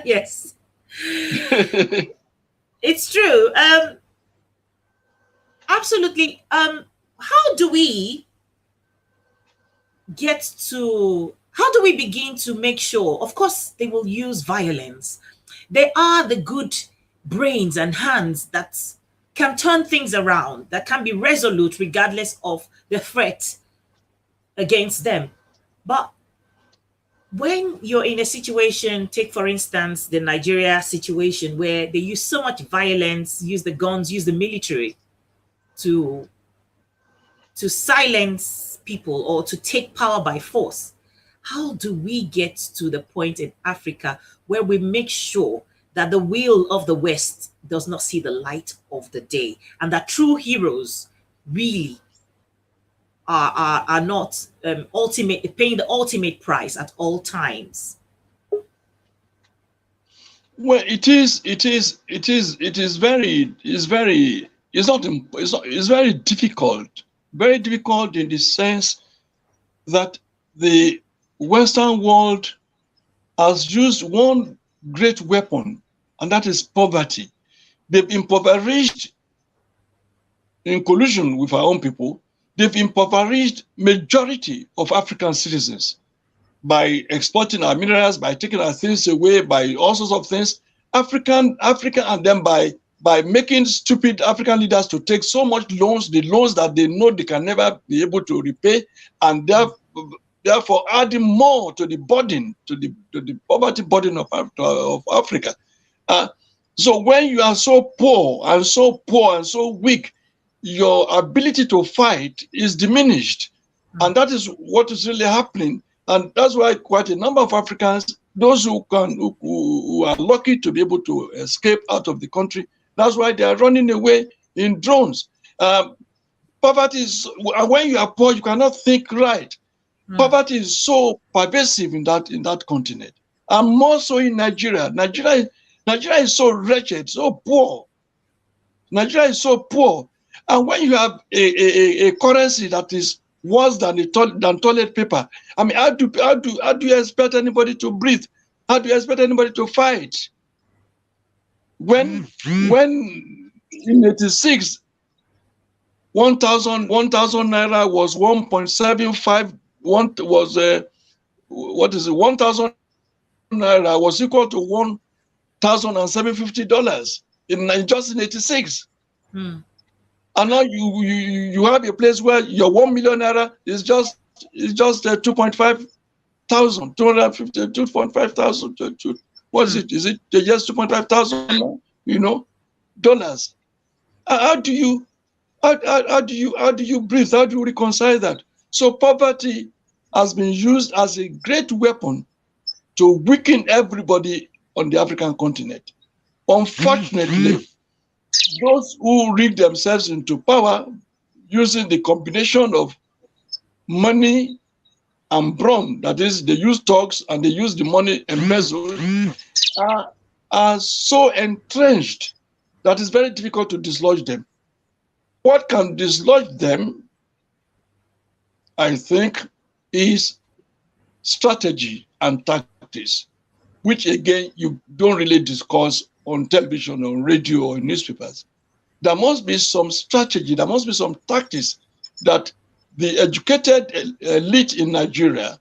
Yes. It's true. Absolutely. How do we begin to make sure? Of course, they will use violence. They are the good brains and hands that can turn things around, that can be resolute regardless of the threat against them. But when you're in a situation, take for instance the Nigeria situation, where they use so much violence, use the guns, use the military to silence people or to take power by force, how do we get to the point in Africa where we make sure that the will of the West does not see the light of the day, and that true heroes really are not paying the ultimate price at all times? Well, it's very difficult in the sense that the Western world has used one great weapon, and that is poverty. They've impoverished, in collusion with our own people, they've impoverished majority of African citizens by exploiting our minerals, by taking our things away, by all sorts of things. African, and then by making stupid African leaders to take so much loans, the loans that they know they can never be able to repay, and therefore adding more to the burden, to the poverty burden of Africa. So when you are so poor and so weak, your ability to fight is diminished. And that is what is really happening. And that's why quite a number of Africans those who are lucky to be able to escape out of the country. That's why they are running away in drones. Poverty is, when you are poor, you cannot think right. Poverty is so pervasive in that continent, and more so in Nigeria. Nigeria is so wretched, so poor. Nigeria is so poor, and when you have a currency that is worse than toilet paper, I mean, how do you expect anybody to breathe? How do you expect anybody to fight? When in '86, 1,000 naira was 1.75. What is it? 1,000 naira was equal to $1,750 just in '86. And now you have a place where your 1 million naira is just 2.5 thousand, 250, 2.5 thousand. What is it? Is it just 2.5 thousand? Dollars. How do you breathe? How do you reconcile that? So poverty has been used as a great weapon to weaken everybody on the African continent. Unfortunately, those who rig themselves into power using the combination of money and brawn, that is, they use thugs and they use the money embezzled, are so entrenched that it's very difficult to dislodge them. What can dislodge them, I think, is strategy and tactics, which again you don't really discuss on television, on radio, or in newspapers. There must be some strategy, there must be some tactics that the educated elite in Nigeria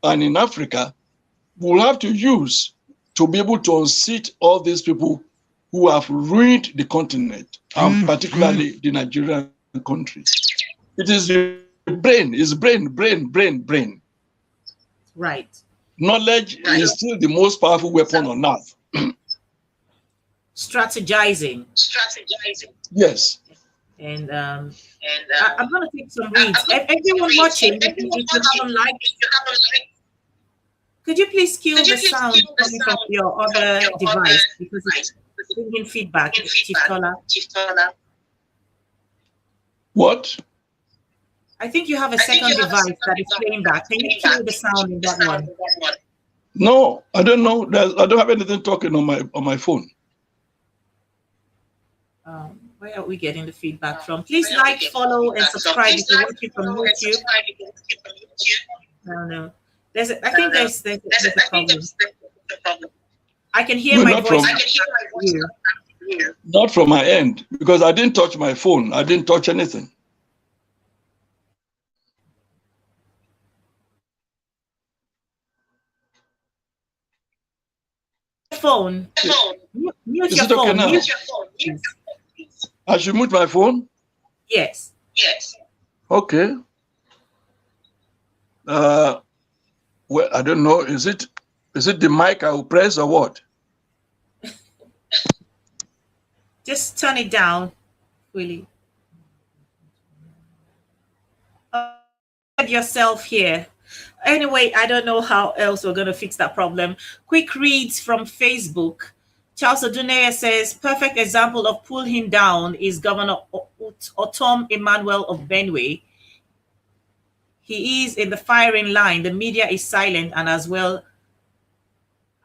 and in Africa will have to use to be able to unseat all these people who have ruined the continent, and particularly the Nigerian country. It is the brain, it's brain. Right. Knowledge is still the most powerful weapon on earth. Strategizing. Yes. And I'm going to take some reads. Everyone watching, if you haven't liked, could you please cue the sound coming from your other device, because it's bringing feedback, Chief Tola. What? I think you have a second device that is playing back. Can you cue the sound in that one? No, I don't know. I don't have anything talking on my phone. Where are we getting the feedback from? Please like, follow, and subscribe if you're watching from YouTube. No. I think there's a problem. I can hear my voice. Not from my end, because I didn't touch my phone. I didn't touch anything. Phone. Mute your phone. Mute your phone. I should mute my phone? Yes. Okay. Well, I don't know. Is it the mic I will press or what? Just turn it down, Willie. Yourself here. Anyway, I don't know how else we're going to fix that problem. Quick reads from Facebook. Charles Adeniyi says, perfect example of pull him down is Governor Otom Emmanuel of Benue. He is in the firing line. The media is silent, and as well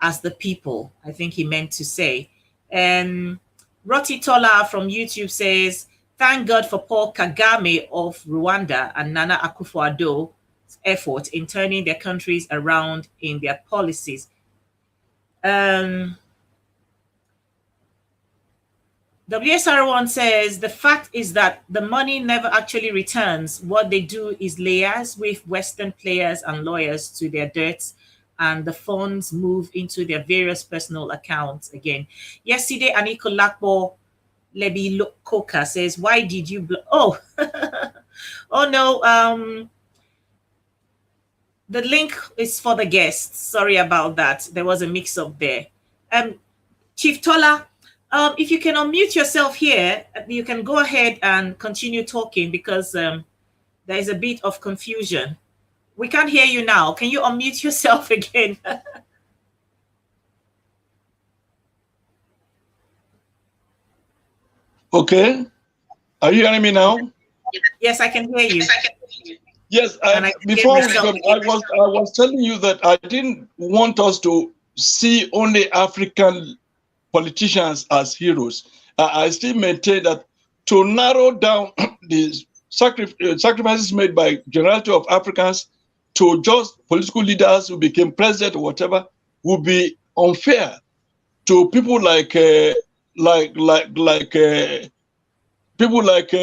as the people, I think he meant to say. And Roti Tola from YouTube says, thank God for Paul Kagame of Rwanda and Nana Akufo-Addo's effort in turning their countries around in their policies. WSR1 says, the fact is that the money never actually returns. What they do is liaise with Western players and lawyers to their debts, and the funds move into their various personal accounts again. Yesterday, Aniko Lakbo Lebi Koka says, why did you oh no, the link is for the guests. Sorry about that. There was a mix-up there. Chief Tola, if you can unmute yourself here, you can go ahead and continue talking, because there is a bit of confusion. We can't hear you now. Can you unmute yourself again? Okay. Are you hearing me now? Yes, I can hear you. Yes. And I can hear Before we myself. come, I was telling you that I didn't want us to see only African politicians as heroes. I still maintain that to narrow down the sacrifices made by generality of Africans to just political leaders who became president or whatever would be unfair to people like people like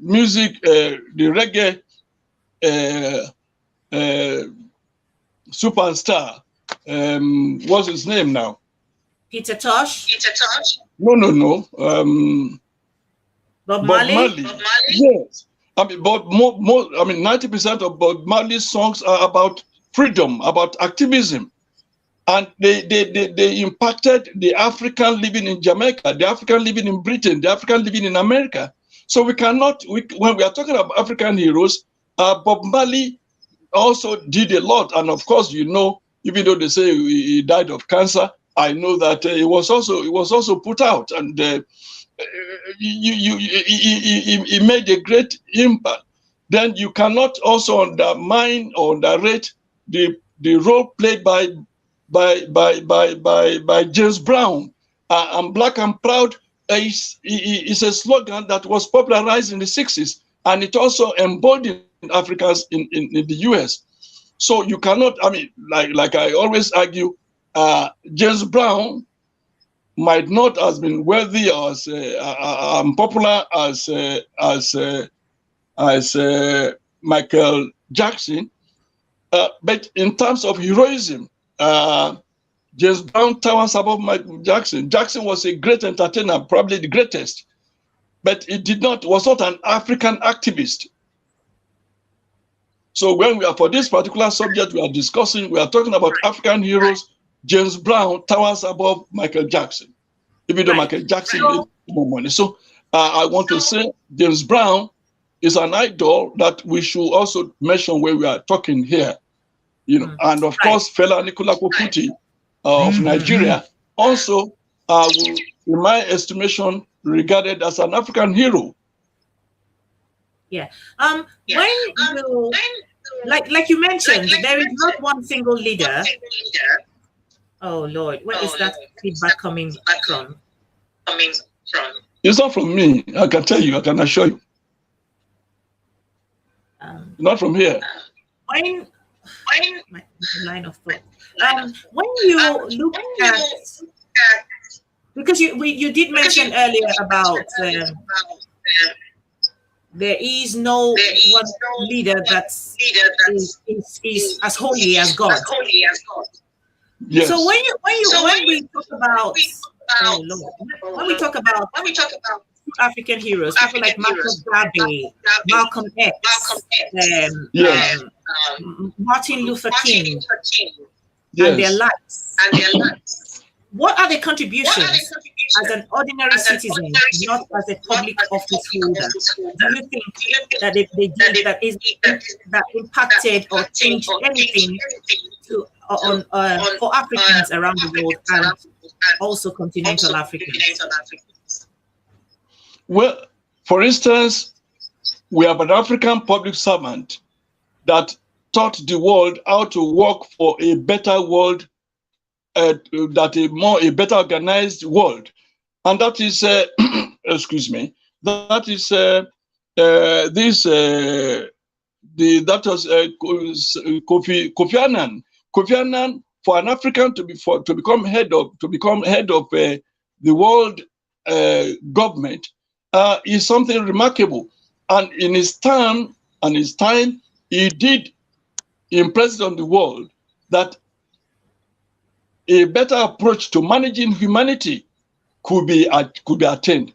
music, the reggae uh, superstar. What's his name now? Peter Tosh. No. Bob Bob Marley. Marley. Yes. I mean, but more. I mean, 90% of Bob Marley's songs are about freedom, about activism, and they impacted the African living in Jamaica, the African living in Britain, the African living in America. So we cannot. When we are talking about African heroes, Bob Marley also did a lot, and of course, even though they say he died of cancer, I know that he was also put out, and he made a great impact. Then you cannot also undermine or underrate the role played by James Brown. I'm black and proud is a slogan that was popularized in the 60s, and it also emboldened Africans in the US. So you cannot, I mean, like I always argue, James Brown might not have been wealthy or as popular as Michael Jackson, but in terms of heroism, James Brown towers above Michael Jackson. Jackson was a great entertainer, probably the greatest, but was not an African activist. So when we are for this particular subject we are discussing, we are talking about African heroes. James Brown towers above Michael Jackson, even though Michael Jackson made more money. So I want to say James Brown is an idol that we should also mention when we are talking here. And of course, Fela Anikulapo Kuti of Nigeria also, in my estimation, regarded as an African hero. Yeah. When you like you mentioned, there is not one single leader. Oh Lord, where is that feedback coming from? It's not from me. I can tell you. I can assure you. Not from here. When my line of thought. When you look at, because you did mention earlier about there is no one leader that is as holy as God. Yes. So when we talk about when we talk about African heroes, people like Marcus Garvey, Malcolm X, Martin Luther King, and their lives. What are the contributions as an ordinary citizen, not as a public office holder? Do you think that they did that impacted or changed anything for Africans around the world and also continental Africans? Well, for instance, we have an African public servant that taught the world how to work for a better world, a better organized world, and that is excuse me, that is Kofi Annan. Kofi Annan, for an African to become head of the world government is something remarkable, and in his time, he did impress on the world that a better approach to managing humanity could be attained.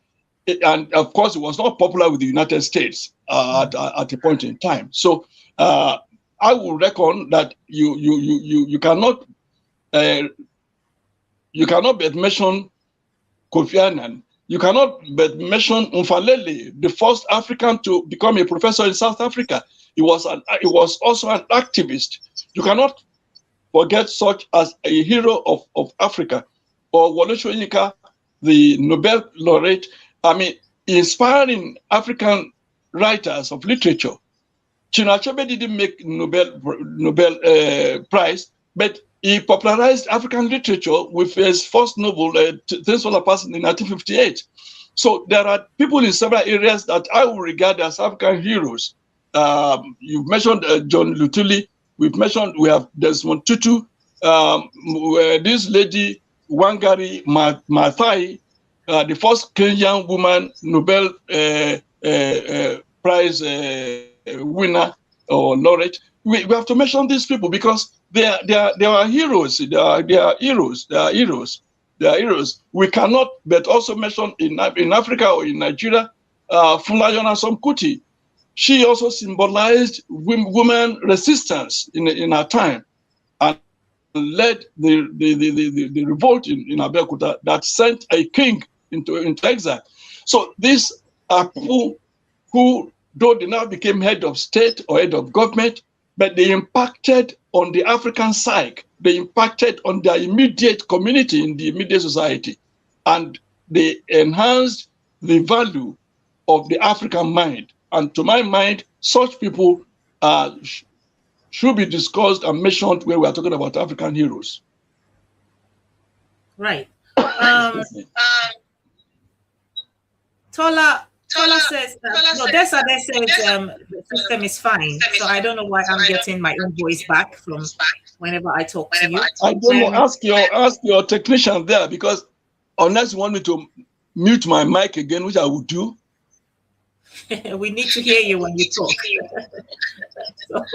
And of course, it was not popular with the United States at a point in time. So I would reckon that you cannot but mention Kofi Annan. You cannot but mention Mfalele, the first African to become a professor in South Africa. He was also an activist. You cannot forget such as a hero of Africa, or Wole Soyinka, the Nobel laureate, I mean, inspiring African writers of literature. Chinua Achebe didn't make Nobel Prize, but he popularized African literature with his first novel, Things Fall Apart, in 1958. So there are people in several areas that I would regard as African heroes. You've mentioned John Lutuli. We have Desmond Tutu. This lady, Wangari Maathai, the first Kenyan woman Nobel Prize winner or laureate. We have to mention these people because they are heroes. They are heroes. They are heroes. They are heroes. We cannot, but also mention in Africa or in Nigeria, Fulayona Somkuti. She also symbolized women resistance in her time and led the revolt in Abeokuta that sent a king into exile. So these are people who, though they now became head of state or head of government, but they impacted on the African psyche. They impacted on their immediate community in the immediate society. And they enhanced the value of the African mind. And to my mind, such people should be discussed and mentioned when we are talking about African heroes. Right. Tola says, no, Desade says the system is fine. So I don't know why I'm getting my own voice back from whenever I talk to you. I don't know. Ask your technician there, because unless you want me to mute my mic again, which I will do. We need to hear you when you talk. So,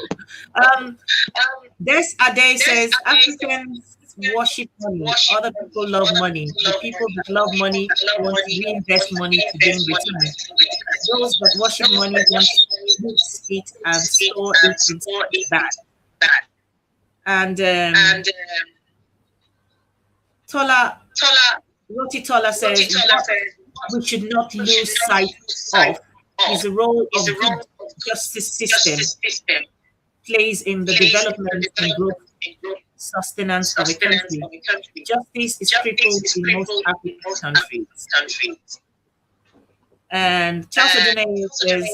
Desade says Africans worship money. Other people love money. The people that love money want to reinvest money to gain return. Those that worship money want to use it and store it into that. And Roti Tola says we should not lose sight of is the role of good justice system plays in the development and growth sustenance of a country. Justice is crippled in most African countries. And Charles Adeniyi says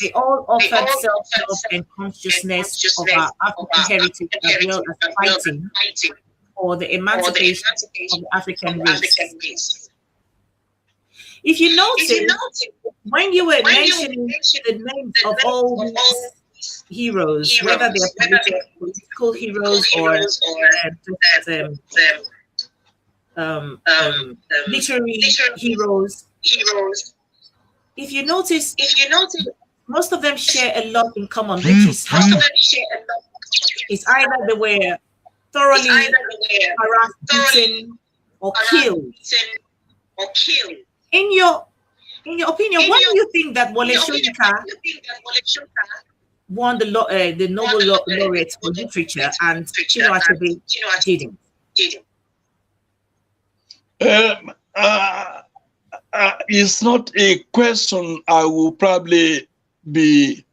they all offered self-love and consciousness of our African heritage as well as fighting for the emancipation of the African race. If you notice, when you were mentioning the names of all these heroes, whether they're political heroes or literary heroes, if you notice, most of them share a lot in common, which is it's either they were thoroughly harassed, beaten, or killed. In your opinion, why do you think that Wole Soyinka won the Nobel laureate for literature and Chinua Achebe didn't? It's not a question I will probably be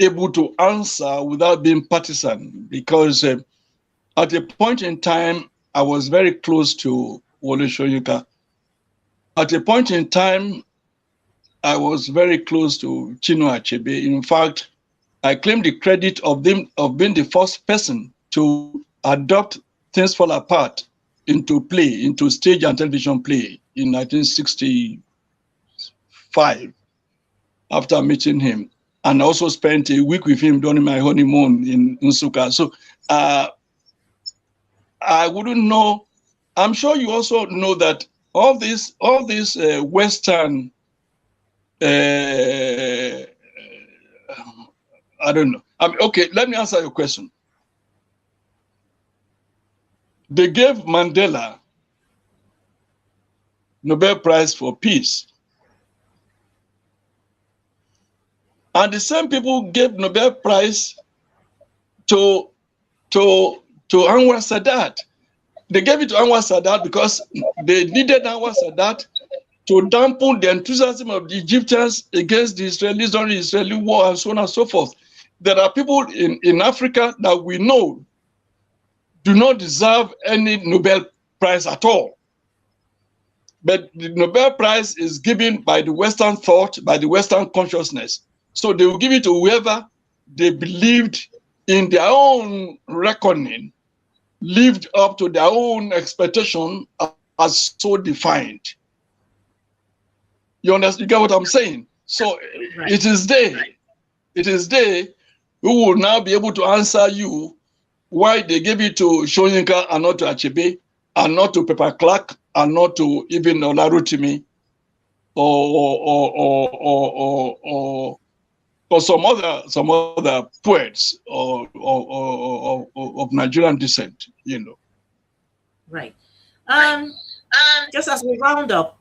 able to answer without being partisan, because at a point in time, I was very close to Wole Soyinka. At a point in time, I was very close to Chinua Achebe. In fact, I claim the credit of being the first person to adopt Things Fall Apart into stage and television play in 1965 after meeting him, and also spent a week with him during my honeymoon in Nsukka. So I wouldn't know. I'm sure you also know that all these Western, I don't know. Okay, let me answer your question. They gave Mandela Nobel Prize for Peace. And the same people gave Nobel Prize to Anwar Sadat. They gave it to Anwar Sadat because they needed Anwar Sadat to dampen the enthusiasm of the Egyptians against the Israelis during the Israeli war and so on and so forth. There are people in Africa that we know do not deserve any Nobel Prize at all. But the Nobel Prize is given by the Western thought, by the Western consciousness. So they will give it to whoever they believed in their own reckoning, lived up to their own expectation as so defined. You understand? You get what I'm saying? So Right. it is they who will now be able to answer you why they gave it to Shoyinka and not to Achebe, and not to Pepper Clark, and not to even Olarutimi, or some other poets of Nigerian descent, you know. Right. Just as we round up,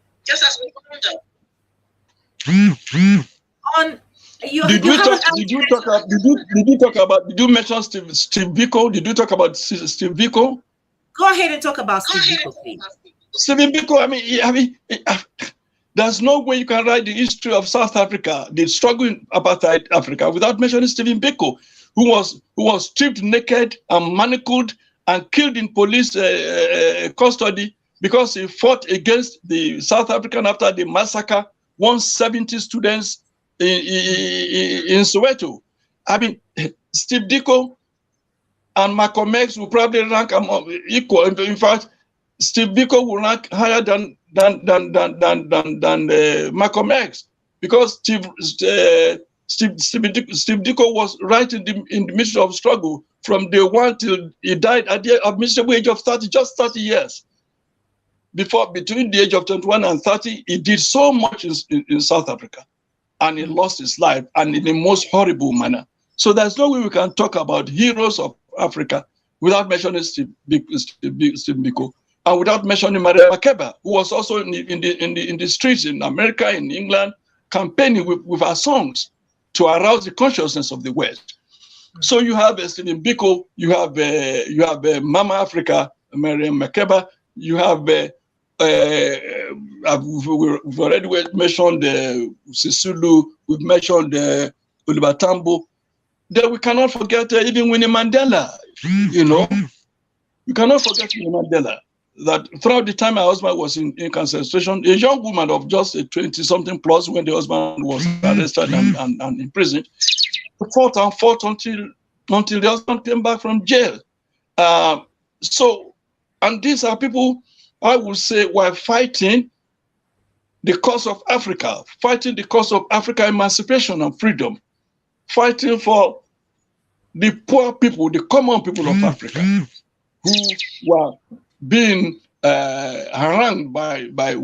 on Did you mention Steve Biko? Did you talk about Steve Biko? Go ahead and talk about Steve Biko, please. Steve Biko, I mean, there's no way you can write the history of South Africa, the struggle in apartheid Africa, without mentioning Stephen Biko, who was stripped naked and manacled and killed in police custody because he fought against the South African after the massacre 170 students in Soweto. I mean, Steve Biko and Malcolm X will probably rank equal. In fact, Steve Biko will rank higher than Malcolm X, because Steve Biko was right in the midst of struggle from day one till he died at the admissible age of 30, just 30 years. Between the age of 21 and 30, he did so much in South Africa, and he lost his life, and in the most horrible manner. So there's no way we can talk about heroes of Africa without mentioning Steve Biko, and without mentioning Maria Makeba, who was also in the streets in America, in England, campaigning with her songs to arouse the consciousness of the West. So you have Stephen Biko, you have Mama Africa, Maria Makeba, you have we've already mentioned Sisulu, we've mentioned Oliver Tambo. Then we cannot forget even Winnie Mandela. You know, we cannot forget Winnie Mandela. That throughout the time my husband was in concentration, a young woman of just 20-something plus, when the husband was arrested and imprisoned, fought until the husband came back from jail. And these are people, I would say, were fighting the cause of Africa, fighting the cause of Africa emancipation and freedom, fighting for the poor people, the common people of Africa, who were being harangued by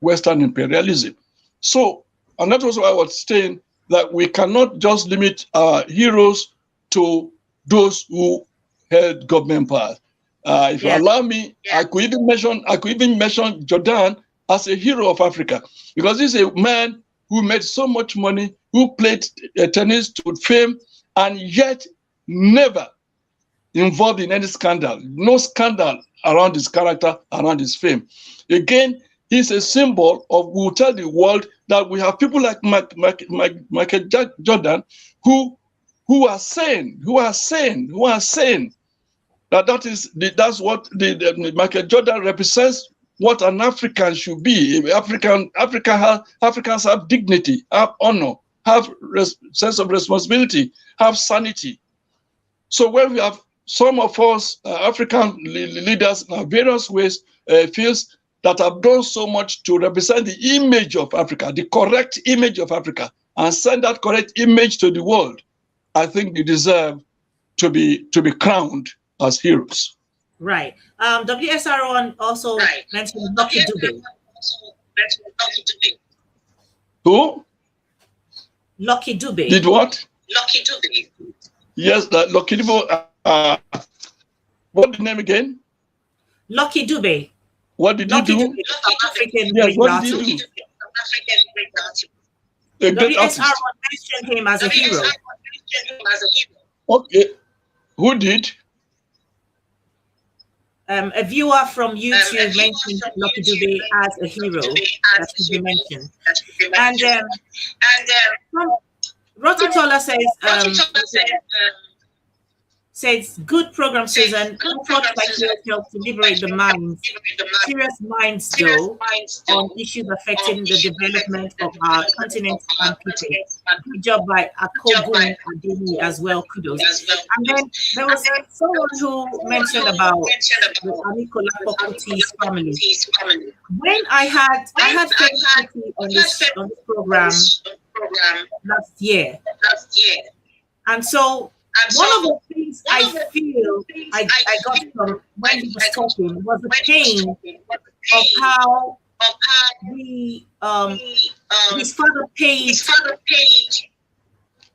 Western imperialism. So, and that was why I was saying that we cannot just limit our heroes to those who held government power. If you allow me, I could even mention Jordan as a hero of Africa, because he's a man who made so much money, who played tennis to fame, and yet never involved in any scandal. No scandal around his character, around his fame. Again, he's a symbol of, we'll tell the world that we have people like Michael Jordan who are saying that that's what the Michael Jordan represents, what an African should be. Africans have dignity, have honor, have sense of responsibility, have sanity. So when we have some of us African leaders in various ways, fields, that have done so much to represent the image of Africa, the correct image of Africa, and send that correct image to the world, I think they deserve to be crowned as heroes. Right. WSR1 also mentioned Lucky Dube. Who? Lucky Dube. Did what? Lucky Dube. Yes, that Lucky Dube. What's the name again? Lucky Dube. What did he do? Yes, what did he do? WSR1 mentioned him as a hero. Okay. Who did? A viewer from YouTube mentioned Lucky Dube as a hero that should be mentioned. And Roti Tola says Says, good program, Susan. Efforts like yours help to liberate the minds, serious minds, though, on issues affecting the development of our continent and people. Good job by Tola Adeniyi as well. Kudos. And then there was someone who mentioned about the Anikula Kuti's family. When I had friends on this program last year, and so one of the things I feel I got from when he was talking was the pain of how his father paid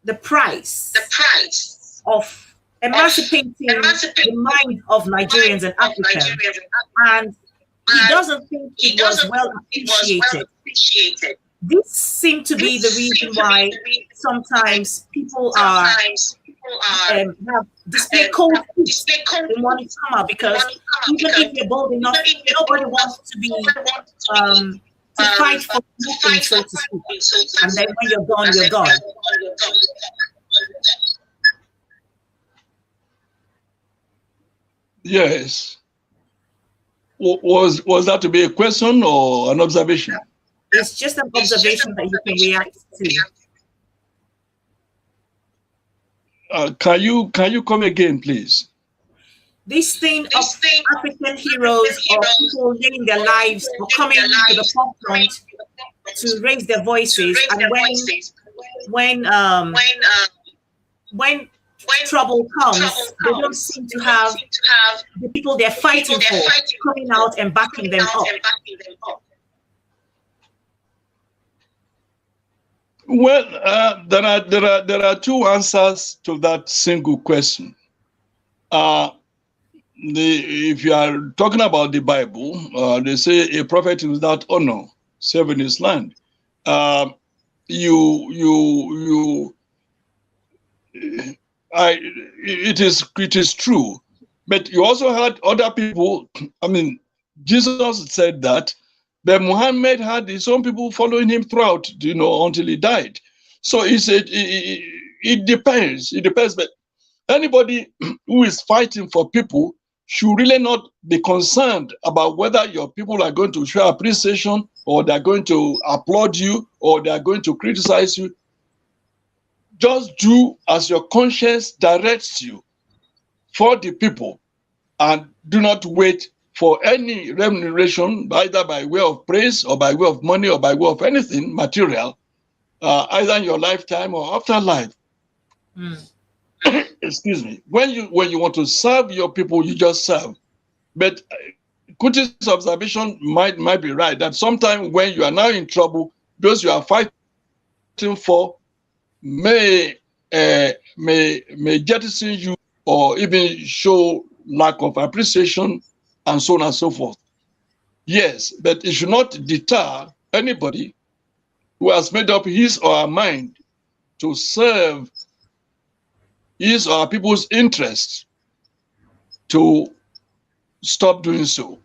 the price of emancipating the mind of Nigerians and Africans, and he doesn't think it was well appreciated. This seemed to be the reason why sometimes people are have display cold feet in wanting to come out, because even if you're bold enough, nobody wants to be to fight for nothing, so to speak. And then when you're gone, you're gone. Yes. Was that to be a question or an observation? It's just an observation that you can react to. Can you come again, please? This thing of African heroes or people laying their lives or coming to the forefront to raise their voices, and when trouble comes, they don't seem to have the people they're fighting for coming out and backing them up. Well, there are two answers to that single question. If you are talking about the Bible, they say a prophet is without honor, save in his land. It is true, but you also had other people. I mean, Jesus said that. But Muhammad had his own people following him throughout, until he died. So he said it depends. It depends. But anybody who is fighting for people should really not be concerned about whether your people are going to show appreciation, or they're going to applaud you, or they're going to criticize you. Just do as your conscience directs you for the people, and do not wait for any remuneration, either by way of praise or by way of money or by way of anything material, either in your lifetime or after life. Excuse me. When you want to serve your people, you just serve. But Kuti's observation might be right, that sometimes when you are now in trouble, those you are fighting for may jettison you, or even show lack of appreciation, and so on and so forth. Yes, but it should not deter anybody who has made up his or her mind to serve his or her people's interests to stop doing so.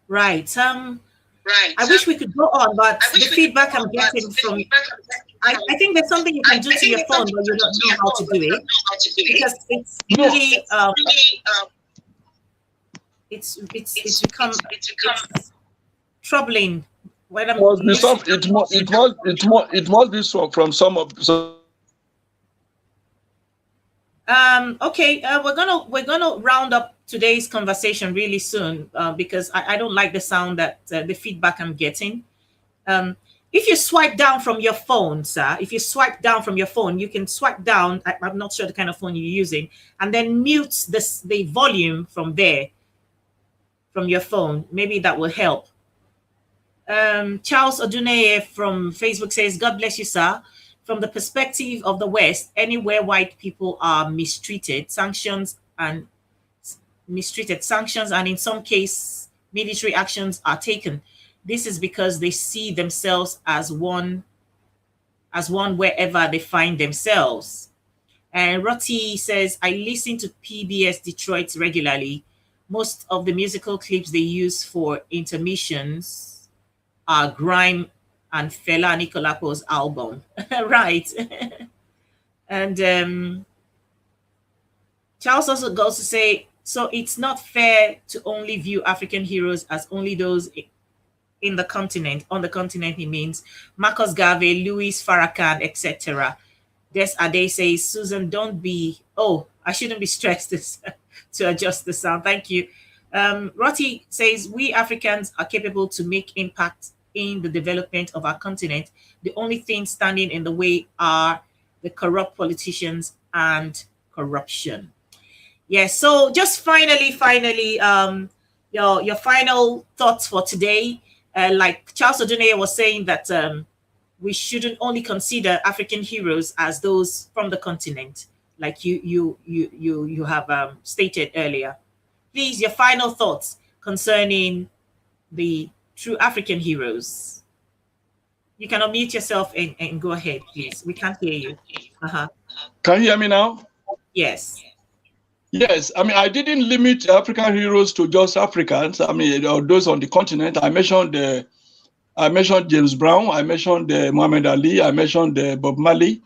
Right. I wish we could go on, but the feedback I'm getting from, I think there's something you can do to your phone, but you don't know how to do it, because it's really it's become troubling. When I'm it must be from some of. Okay, we're gonna round up today's conversation really soon, because I don't like the sound that the feedback I'm getting. If you swipe down from your phone, sir, if you swipe down from your phone, you can swipe down. I'm not sure the kind of phone you're using, and then mute the volume from there, from your phone. Maybe that will help. Charles Oduneye from Facebook says, God bless you, sir. From the perspective of the West, anywhere white people are mistreated, sanctions, and in some cases, military actions are taken. This is because they see themselves as one wherever they find themselves. And Roti says, I listen to PBS Detroit regularly. Most of the musical clips they use for intermissions are Grime and Fela Anikulapo's album. Right. And Charles also goes to say, so it's not fair to only view African heroes as only those in the continent. On the continent, he means Marcus Garvey, Louis Farrakhan, etc. Des Ade says, Susan, don't be, oh, I shouldn't be stressed to adjust the sound. Thank you. Roti says, we Africans are capable to make impact in the development of our continent. The only thing standing in the way are the corrupt politicians and corruption. Yes. So just finally, your final thoughts for today. Like Charles Adeniyi was saying that we shouldn't only consider African heroes as those from the continent, like you have stated earlier. Please, your final thoughts concerning the true African heroes. You can unmute yourself and go ahead, please. We can't hear you. Can you hear me now? Yes. Yes, I mean, I didn't limit African heroes to just Africans. I mean, those on the continent. I mentioned James Brown. I mentioned Muhammad Ali. I mentioned Bob Marley.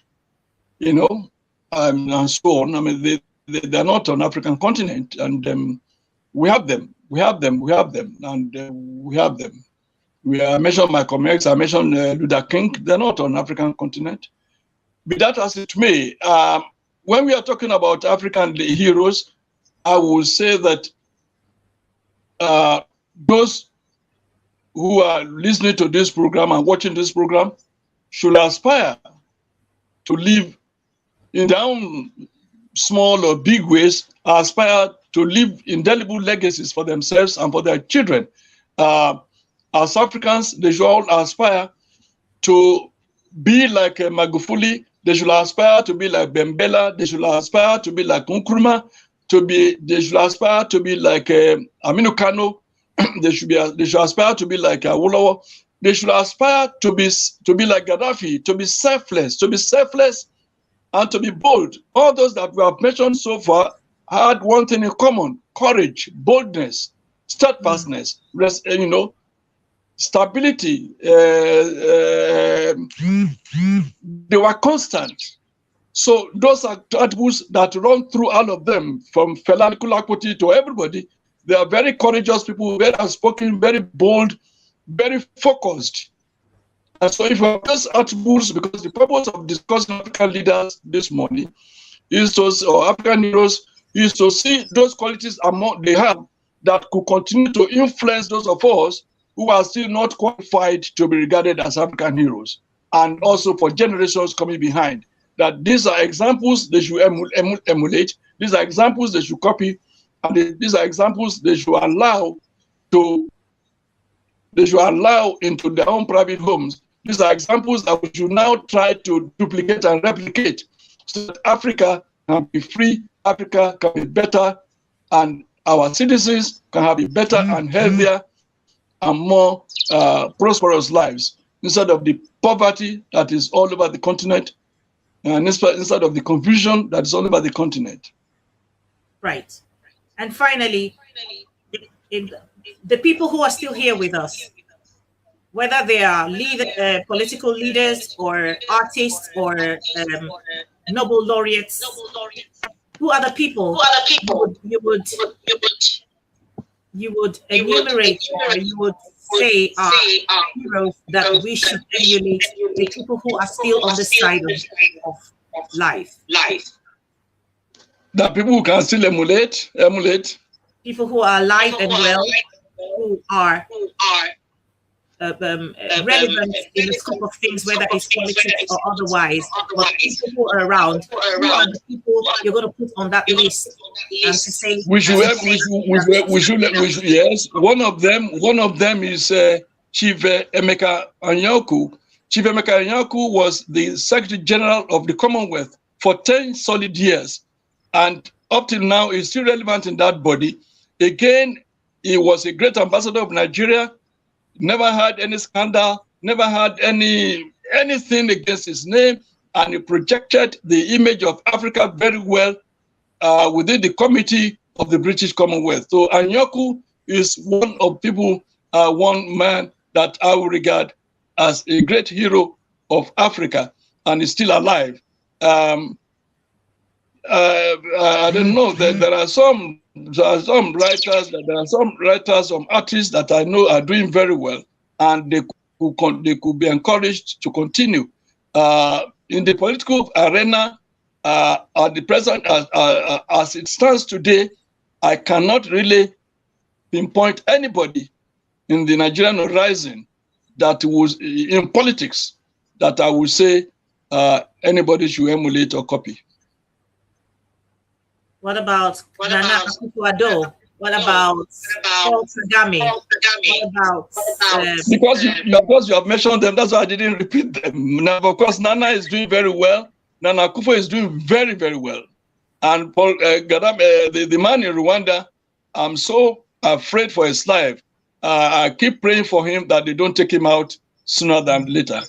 You know, and so on. I mean, they're not on African continent, and we have them. We have them, and we have them. I mentioned Malcolm X. I mentioned Luther King. They're not on African continent. Be that as it may. When we are talking about African heroes, I will say that those who are listening to this program and watching this program should aspire to live in their own small or big ways, aspire to leave indelible legacies for themselves and for their children. As Africans, they should all aspire to be like Magufuli. They should aspire to be like Bembela. They should aspire to be like Nkrumah. They should aspire to be like Aminu Kano. They should aspire to be like Awolowo. They should aspire to be like Gaddafi, to be selfless, and to be bold. All those that we have mentioned so far had one thing in common: courage, boldness, steadfastness, stability. They were constant. So those are attributes that run through all of them, from Fela Anikulapo to everybody. They are very courageous people, very outspoken, very bold, very focused. And so if we have those attributes, because the purpose of discussing African leaders this morning is to, or African heroes, is to see those qualities they have that could continue to influence those of us who are still not qualified to be regarded as African heroes, and also for generations coming behind, that these are examples they should emulate, these are examples they should copy, and these are examples they should allow into their own private homes. These are examples that we should now try to duplicate and replicate, so that Africa can be free, Africa can be better, and our citizens can have a better and healthier and more prosperous lives, instead of the poverty that is all over the continent, and instead of the confusion that is all over the continent. Right. And finally, the people who are still here with us, whether they are political leaders or artists or Nobel laureates, who are the people you would enumerate, or you would say are heroes that we should emulate, the people who are still on the side of life? That people who can still emulate. People who are alive and well, who are relevant in the scope of things, whether it's politics or otherwise, but people who are around, who are the people you're going to put on that list and to say yes. One of them is Chief Emeka Anyaoku. Chief Emeka Anyaoku was the Secretary General of the Commonwealth for 10 solid years, and up till now is still relevant in that body. Again, he was a great ambassador of Nigeria. Never had any scandal, never had anything against his name, and he projected the image of Africa very well within the committee of the British Commonwealth. So Anyaoku is one of people, one man that I would regard as a great hero of Africa, and is still alive. I don't know. There are some writers, some artists that I know are doing very well, and they could be encouraged to continue. In the political arena, at the present, as it stands today, I cannot really pinpoint anybody in the Nigerian horizon that was in politics that I would say anybody should emulate or copy. What about Nana Akufo-Addo? What about Paul Kagame? What about because you have mentioned them, that's why I didn't repeat them. Now, of course, Nana is doing very well. Nana Akufo is doing very, very well. And Paul Kagame, the man in Rwanda, I'm so afraid for his life. I keep praying for him that they don't take him out sooner than later.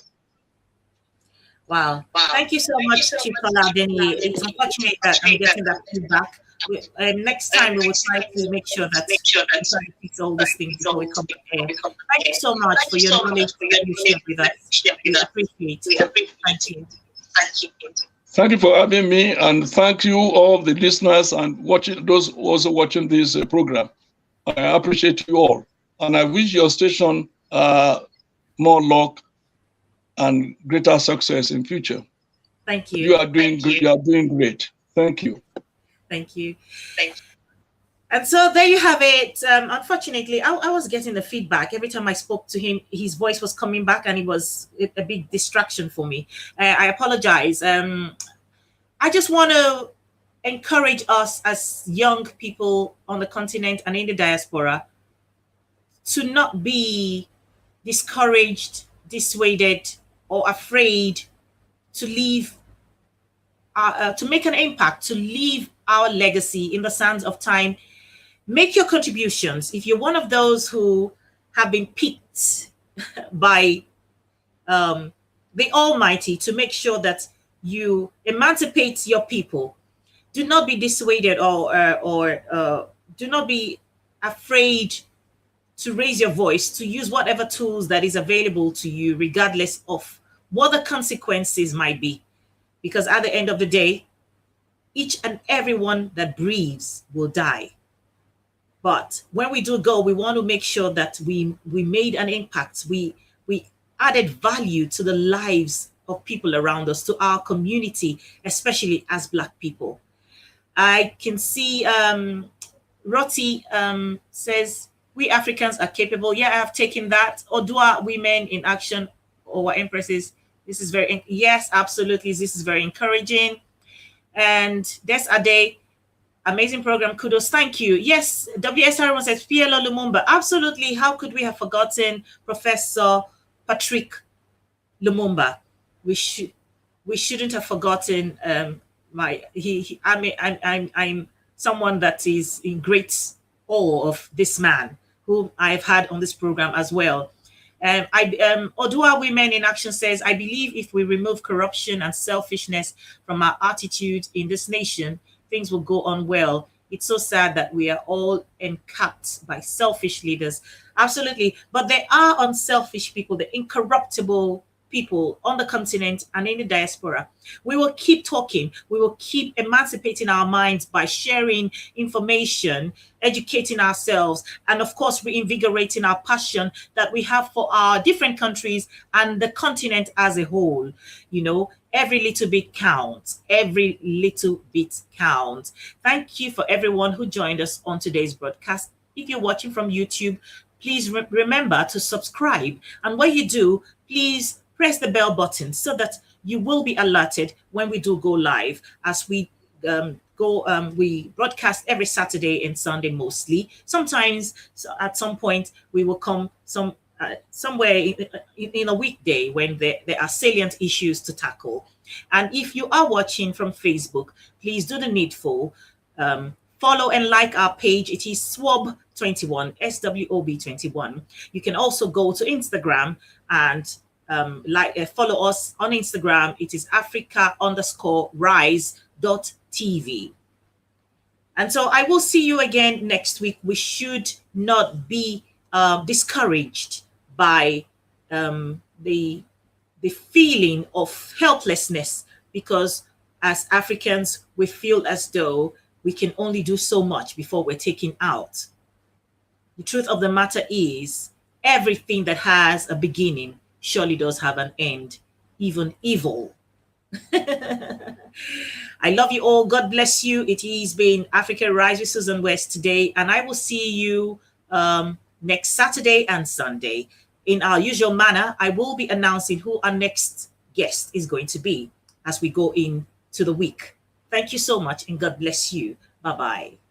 Wow. Thank you so much, Chief Tola Adeniyi. It's unfortunate that I'm getting that feedback. Next time we will try to make sure that we try to fix all these things before we come here. Thank you so much for your knowledge that you shared with us. We appreciate it. Thank you. Thank you for having me, and thank you all the listeners and those also watching this program. I appreciate you all, and I wish your station more luck and greater success in future. Thank you. You are doing good. You are doing great. Thank you. Thank you. And so there you have it. Unfortunately, I was getting the feedback every time I spoke to him. His voice was coming back, and it was a big distraction for me. I apologize. I just want to encourage us as young people on the continent and in the diaspora to not be discouraged, dissuaded, or afraid to leave, to make an impact, to leave our legacy in the sands of time. Make your contributions. If you're one of those who have been picked by the Almighty to make sure that you emancipate your people, do not be dissuaded or do not be afraid to raise your voice, to use whatever tools that is available to you, regardless of what the consequences might be. Because at the end of the day, each and everyone that breathes will die. But when we do go, we want to make sure that we made an impact. We added value to the lives of people around us, to our community, especially as Black people. I can see Roti says, we Africans are capable. Yeah, I have taken that. Odua Women in Action, or Empresses. This is very, yes, absolutely. This is very encouraging. And Des Ade, amazing program. Kudos. Thank you. Yes, WSR1 says, PLO Lumumba. Absolutely. How could we have forgotten Professor Patrick Lumumba? We shouldn't have forgotten I'm someone that is in great awe of this man, whom I've had on this program as well. Odua Women in Action says, I believe if we remove corruption and selfishness from our attitude in this nation, things will go on well. It's so sad that we are all encapped by selfish leaders. Absolutely. But there are unselfish people, the incorruptible people on the continent and in the diaspora. We will keep talking. We will keep emancipating our minds by sharing information, educating ourselves, and of course, reinvigorating our passion that we have for our different countries and the continent as a whole. You know, every little bit counts. Every little bit counts. Thank you for everyone who joined us on today's broadcast. If you're watching from YouTube, please remember to subscribe. And when you do, please press the bell button so that you will be alerted when we do go live, as we we broadcast every Saturday and Sunday mostly. Sometimes at some point we will come somewhere in a weekday when there are salient issues to tackle. And if you are watching from Facebook, please do the needful. Follow and like our page. It is SWOB21, SWOB21. You can also go to Instagram and follow us on Instagram. It is Africa_rise.tv. And so I will see you again next week. We should not be discouraged by the feeling of helplessness, because as Africans, we feel as though we can only do so much before we're taken out. The truth of the matter is, everything that has a beginning surely does have an end, even evil. I love you all. God bless you. It has been Africa Rise with Susan West today, and I will see you next Saturday and Sunday. In our usual manner, I will be announcing who our next guest is going to be as we go into the week. Thank you so much, and God bless you. Bye-bye.